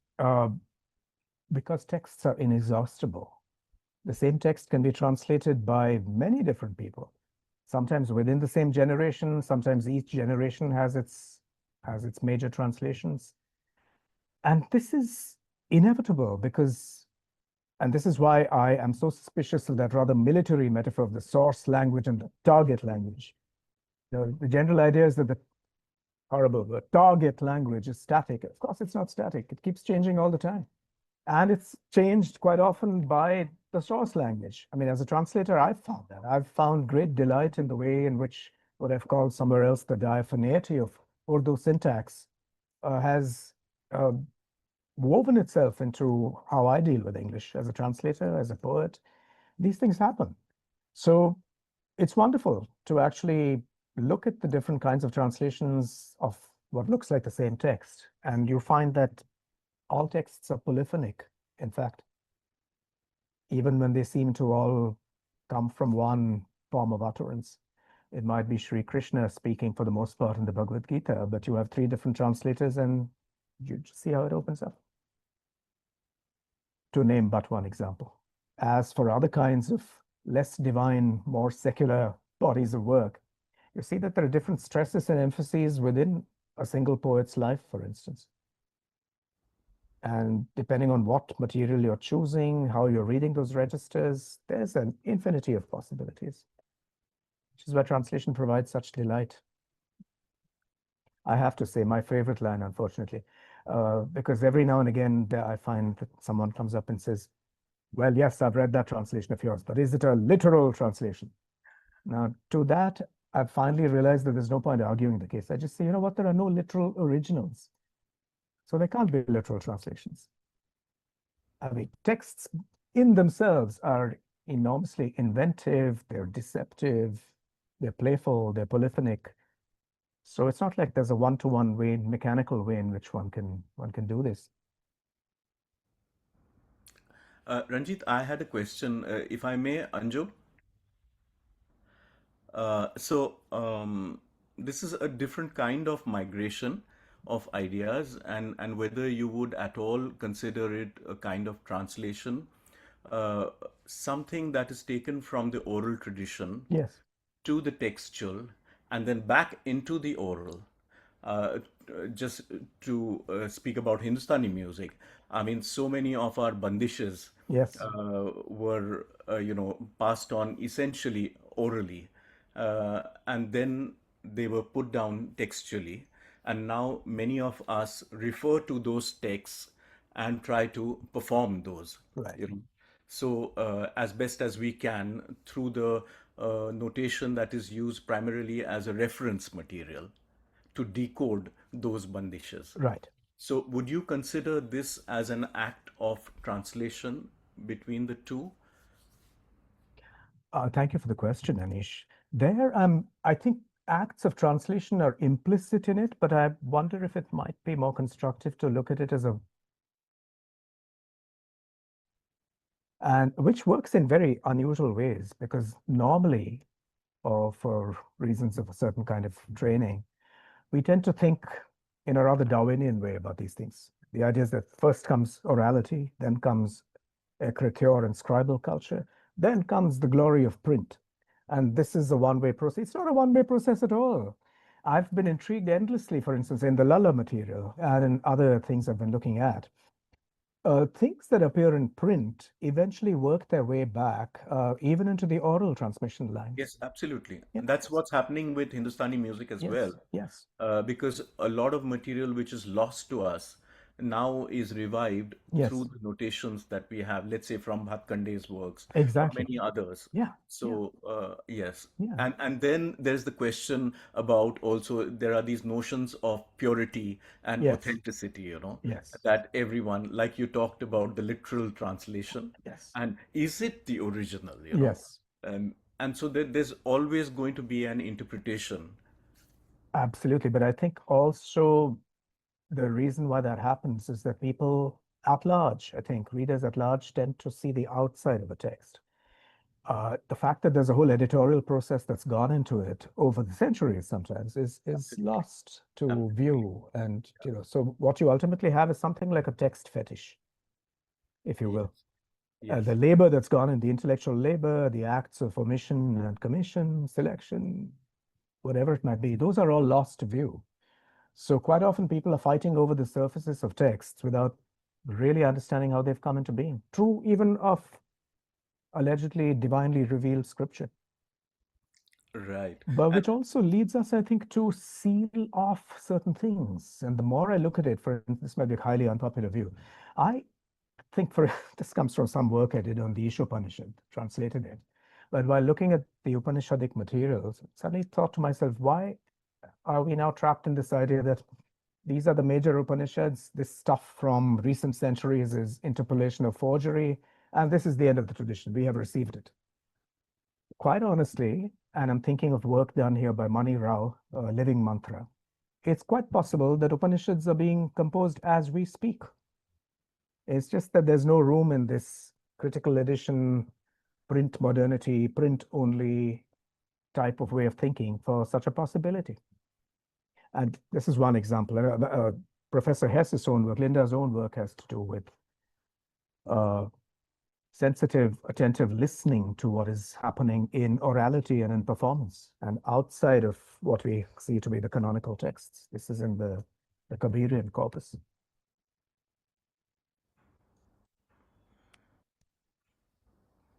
because texts are inexhaustible, the same text can be translated by many different people, sometimes within the same generation, sometimes each generation has its major translations. And this is inevitable because, and this is why I am so suspicious of that rather military metaphor of the source language and the target language. The general idea is that the target language is static. Of course, it's not static. It keeps changing all the time. And it's changed quite often by the source language. I mean, as a translator, I've found that. I've found great delight in the way in which what I've called somewhere else the diaphaneity of Urdu syntax has woven itself into how I deal with English as a translator, as a poet. These things happen. So it's wonderful to actually look at the different kinds of translations of what looks like the same text. And you find that all texts are polyphonic, in fact, even when they seem to all come from one form of utterance. It might be Sri Krishna speaking for the most part in the Bhagavad Gita, but you have three different translators and you just see how it opens up. To name but one example. As for other kinds of less divine, more secular bodies of work, you see that there are different stresses and emphases within a single poet's life, for instance. And depending on what material you're choosing, how you're reading those registers, there's an infinity of possibilities, which is why translation provides such delight. I have to say, my favorite line, unfortunately, because every now and again I find that someone comes up and says, well, yes, I've read that translation of yours, but is it a literal translation? Now, to that, I've finally realized that there's no point arguing the case. I just say, you know what, there are no literal originals. So there can't be literal translations. I mean, texts in themselves are enormously inventive, they're deceptive, they're playful, they're polyphonic. So it's not like there's a one-to-one way, mechanical way in which one can do this. Ranjit, I had a question, if I may, Anju. This is a different kind of migration of ideas, and whether you would at all consider it a kind of translation, uh, something that is taken from the oral tradition Yes. to the textual and then back into the oral. Uh, just to speak about Hindustani music, I mean, so many of our bandishes Yes. were, passed on essentially orally, and then they were put down textually. And now many of us refer to those texts and try to perform those, Right. you know. So, as best as we can through the notation that is used primarily as a reference material to decode those bandishes. Right. So, would you consider this as an act of translation between the two? Thank you for the question, Anish. There, I think acts of translation are implicit in it, but I wonder if it might be more constructive to look at it as and which works in very unusual ways, because normally, or for reasons of a certain kind of training, we tend to think in a rather Darwinian way about these things. The idea is that first comes orality, then comes écriture and scribal culture, then comes the glory of print. And this is a one-way process. It's not a one-way process at all. I've been intrigued endlessly, for instance, in the Lalla material and in other things I've been looking at. Things that appear in print eventually work their way back, even into the oral transmission lines. Yes, absolutely. Yeah. And that's what's happening with Hindustani music as well. Yes. Because a lot of material which is lost to us now is revived Yes. through the notations that we have, let's say from Bhatkande's works or Exactly. many others. Yeah. So, yes. Yeah. And then there's the question about also there are these notions of purity and Yes. authenticity, Yes. that everyone, like you talked about the literal translation, Yes. and is it the original, Yes. And so there's always going to be an interpretation. Absolutely. But I think also the reason why that happens is that people at large, I think readers at large, tend to see the outside of a text. The fact that there's a whole editorial process that's gone into it over the centuries sometimes is lost to view. And, so what you ultimately have is something like a text fetish, if you will. Yes. The labor that's gone in, the intellectual labor, the acts of omission and commission, selection, whatever it might be, those are all lost to view. So quite often people are fighting over the surfaces of texts without really understanding how they've come into being. True even of allegedly divinely revealed scripture. Right. But which also leads us, I think, to seal off certain things. And the more I look at it, for instance, this might be a highly unpopular view. I think this comes from some work I did on the Ishopanishad, translated it. But while looking at the Upanishadic materials, I suddenly thought to myself, why are we now trapped in this idea that these are the major Upanishads, this stuff from recent centuries is interpolation of forgery, and this is the end of the tradition, we have received it? Quite honestly, and I'm thinking of work done here by Mani Rao, Living Mantra, it's quite possible that Upanishads are being composed as we speak. It's just that there's no room in this critical edition, print modernity, print only type of way of thinking for such a possibility. And this is one example. Professor Hess's own work, Linda's own work, has to do with sensitive, attentive listening to what is happening in orality and in performance, and outside of what we see to be the canonical texts. This is in the Kabirian corpus.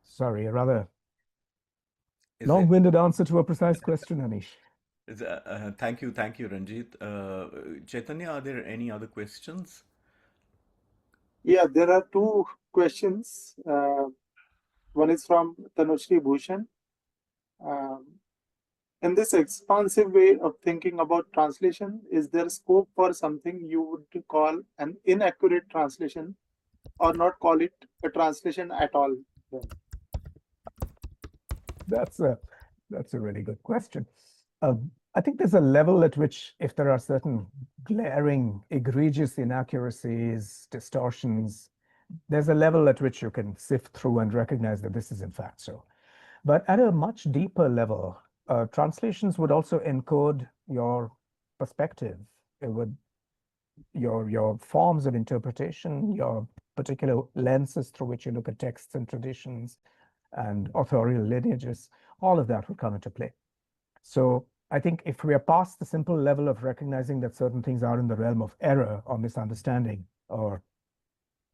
Sorry, a rather long-winded answer to a precise question, Anish. Thank you, Ranjit. Chaitanya, are there any other questions? Yeah, there are two questions. One is from Tanushri Bhushan. In this expansive way of thinking about translation, is there scope for something you would call an inaccurate translation, or not call it a translation at all? Then? That's a really good question. I think there's a level at which, if there are certain glaring, egregious inaccuracies, distortions, there's a level at which you can sift through and recognize that this is in fact so. But at a much deeper level, translations would also encode your perspective. It would your forms of interpretation, your particular lenses through which you look at texts and traditions and authorial lineages, all of that would come into play. So I think if we are past the simple level of recognizing that certain things are in the realm of error or misunderstanding or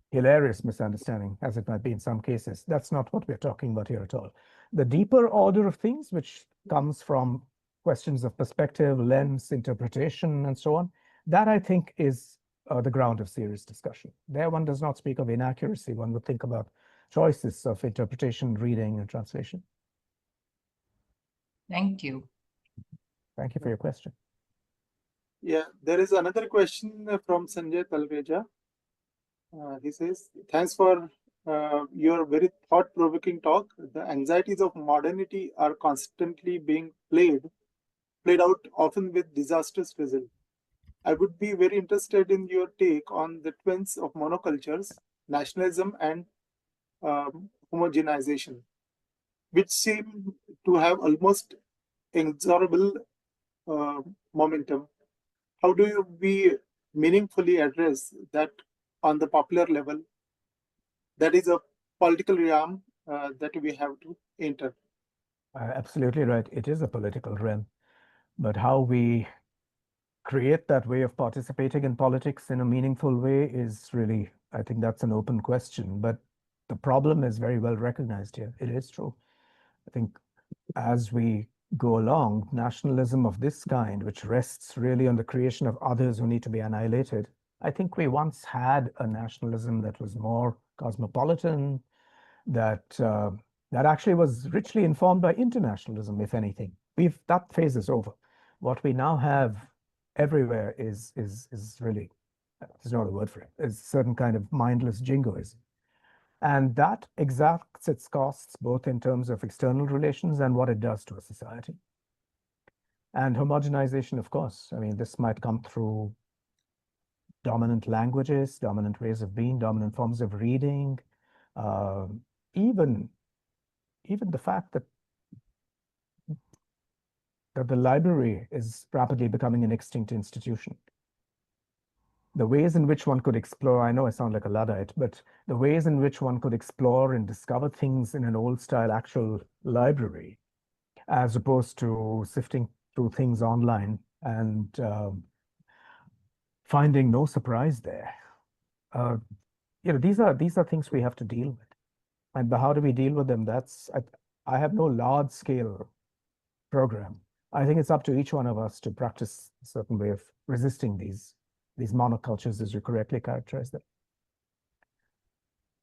hilarious misunderstanding, as it might be in some cases, that's not what we're talking about here at all. The deeper order of things, which comes from questions of perspective, lens, interpretation, and so on, that I think is the ground of serious discussion. There one does not speak of inaccuracy. One would think about choices of interpretation, reading, and translation. Thank you. Thank you for your question. Yeah, there is another question from Sanjay Talreja. He says, thanks for your very thought-provoking talk. The anxieties of modernity are constantly being played out, often with disastrous results. I would be very interested in your take on the twins of monocultures, nationalism and homogenization, which seem to have almost inexorable momentum. How do we meaningfully address that on the popular level? That is a political realm that we have to enter. Absolutely right. It is a political realm. But how we create that way of participating in politics in a meaningful way is really, I think that's an open question. But the problem is very well recognized here. It is true. I think as we go along, nationalism of this kind, which rests really on the creation of others who need to be annihilated, I think we once had a nationalism that was more cosmopolitan, that actually was richly informed by internationalism, if anything. That phase is over. What we now have everywhere is really, there's no other word for it, is a certain kind of mindless jingoism. And that exacts its costs, both in terms of external relations and what it does to a society. And homogenization, of course, I mean, this might come through dominant languages, dominant ways of being, dominant forms of reading, even the fact that the library is rapidly becoming an extinct institution. The ways in which one could explore, I know I sound like a Luddite, but the ways in which one could explore and discover things in an old style actual library, as opposed to sifting through things online and finding no surprise there. These are things we have to deal with. And how do we deal with them? I have no large scale program. I think it's up to each one of us to practice a certain way of resisting these monocultures, as you correctly characterize them.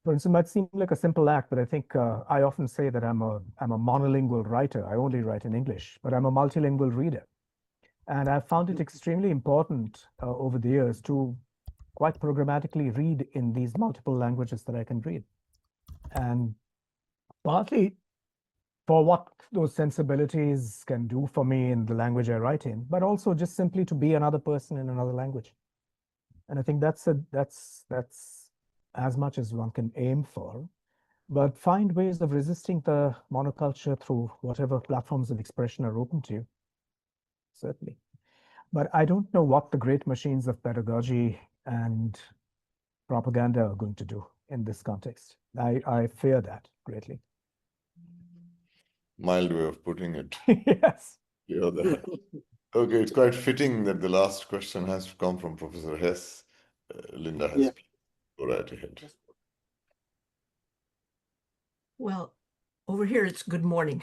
For instance, it might seem like a simple act, but I think I often say that I'm a monolingual writer. I only write in English, but I'm a multilingual reader. And I've found it extremely important over the years to quite programmatically read in these multiple languages that I can read. And partly for what those sensibilities can do for me in the language I write in, but also just simply to be another person in another language. And I think that's as much as one can aim for, but find ways of resisting the monoculture through whatever platforms of expression are open to you, certainly. But I don't know what the great machines of pedagogy and propaganda are going to do in this context. I fear that greatly. Mild way of putting it. Yes. Yeah, that. Okay, it's quite fitting that the last question has to come from Professor Hess. Linda has Yeah. go right ahead. Well, over here it's good morning.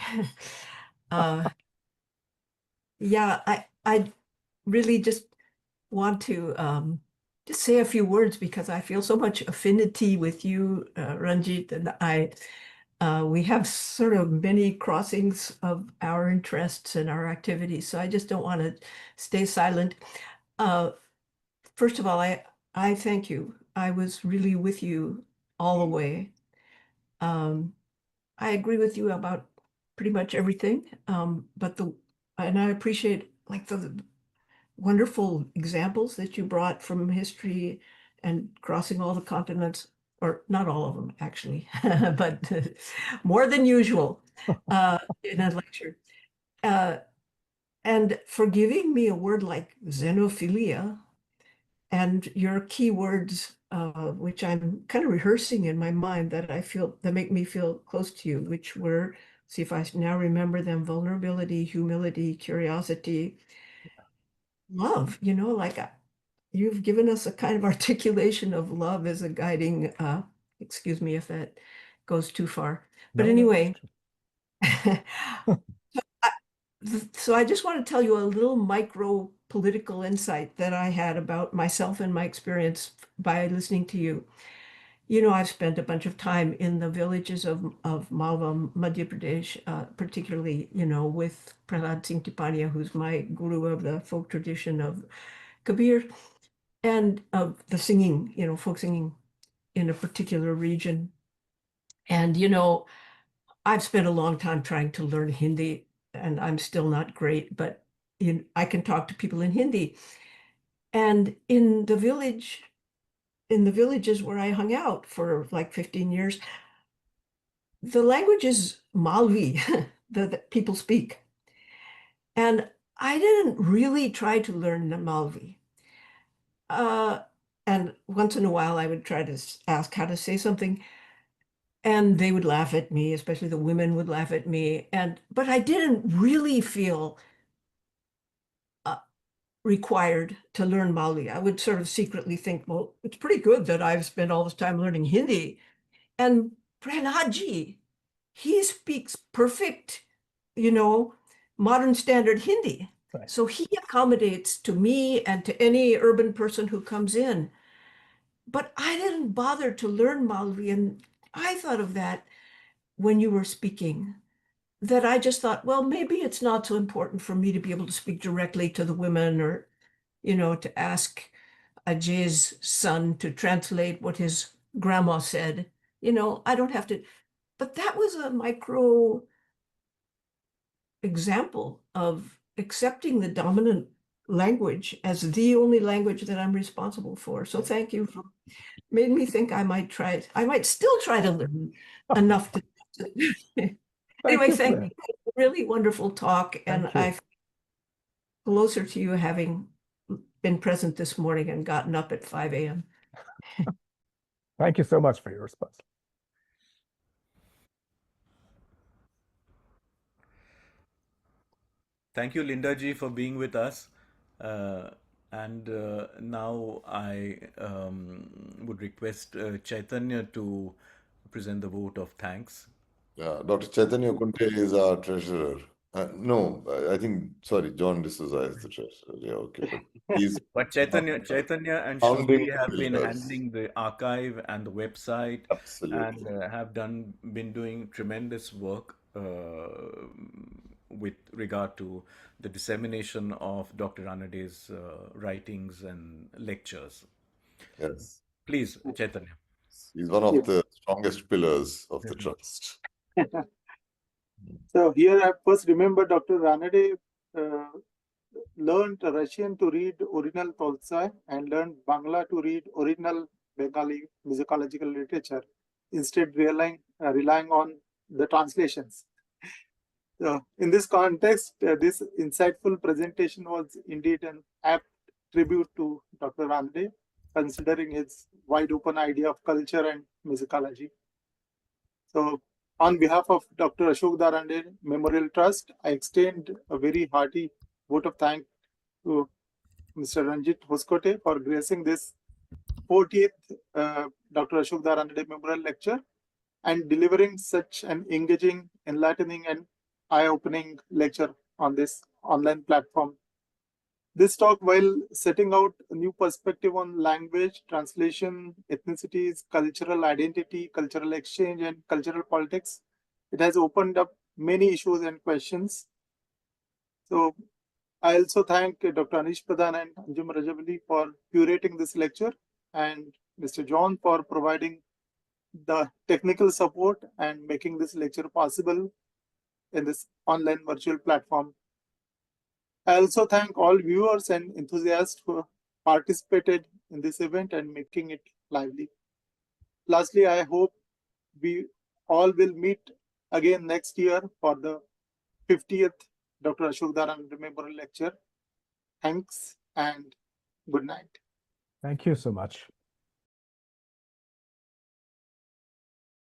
Yeah, I really just want to just say a few words because I feel so much affinity with you, Ranjit, and we have sort of many crossings of our interests and our activities. So I just don't want to stay silent. First of all, I thank you. I was really with you all the way. I agree with you about pretty much everything, and I appreciate like the wonderful examples that you brought from history and crossing all the continents, or not all of them actually, but more than usual in a lecture. And for giving me a word like xenophilia and your keywords, which I'm kind of rehearsing in my mind that I feel that make me feel close to you, which were, see if I now remember them: vulnerability, humility, curiosity, love. You know, like you've given us a kind of articulation of love as a guiding. Excuse me if that goes too far, but No, anyway. So I just want to tell you a little micro political insight that I had about myself and my experience by listening to you. You know, I've spent a bunch of time in the villages of Malwa, Madhya Pradesh, particularly, you know, with Prahlad Singh Tipania, who's my guru of the folk tradition of Kabir and of the singing, you know, folk singing in a particular region. And, you know, I've spent a long time trying to learn Hindi, and I'm still not great, but I can talk to people in Hindi. And in the villages where I hung out for like 15 years, the language is Malvi that people speak. And I didn't really try to learn the Malvi. And once in a while, I would try to ask how to say something. And they would laugh at me, especially the women would laugh at me. But I didn't really feel required to learn Mali. I would sort of secretly think, well, it's pretty good that I've spent all this time learning Hindi. And Prahladji, he speaks perfect, you know, modern standard Hindi. Right. So he accommodates to me and to any urban person who comes in. But I didn't bother to learn Malvi. And I thought of that when you were speaking, that I just thought, well, maybe it's not so important for me to be able to speak directly to the women or, you know, to ask Ajay's son to translate what his grandma said. You know, I don't have to. But that was a micro example of accepting the dominant language as the only language that I'm responsible for. So thank you for made me think I might still try to learn enough to. Anyway, thank you. Really wonderful talk. And I feel closer to you having been present this morning and gotten up at 5 a.m. Thank you so much for your response. Thank you, Linda ji, for being with us. And now I would request Chaitanya to present the vote of thanks. Dr. Chaitanya Kunte is our treasurer. No, I think, sorry, John D'Souza is the treasurer. Yeah, okay. But he's But Chaitanya and founding Shruti have been pillars. handling the archive and the website, Absolutely. and have been doing tremendous work with regard to the dissemination of Dr. Ranade's writings and lectures. Yes. Please, Chaitanya. He's one of the strongest pillars of the trust. So here I first remember Dr. Ranade learned Russian to read original Tolstoy and learned Bangla to read original Bengali musicological literature, instead relying on the translations. So in this context, this insightful presentation was indeed an apt tribute to Dr. Ranade, considering his wide open idea of culture and musicology. So on behalf of Dr. Ashok Ranade Memorial Trust, I extend a very hearty vote of thanks to Mr. Ranjit Hoskote for gracing this 40th Dr. Ashok Ranade Memorial Lecture and delivering such an engaging, enlightening, and eye-opening lecture on this online platform. This talk, while setting out a new perspective on language, translation, ethnicities, cultural identity, cultural exchange, and cultural politics, it has opened up many issues and questions. So I also thank Dr. Anish Pradhan and Anjum Rajavali for curating this lecture, and Mr. John for providing the technical support and making this lecture possible in this online virtual platform. I also thank all viewers and enthusiasts who participated in this event and making it lively. Lastly, I hope we all will meet again next year for the 50th Dr. Ashok Ranade Memorial Lecture. Thanks and good night. Thank you so much.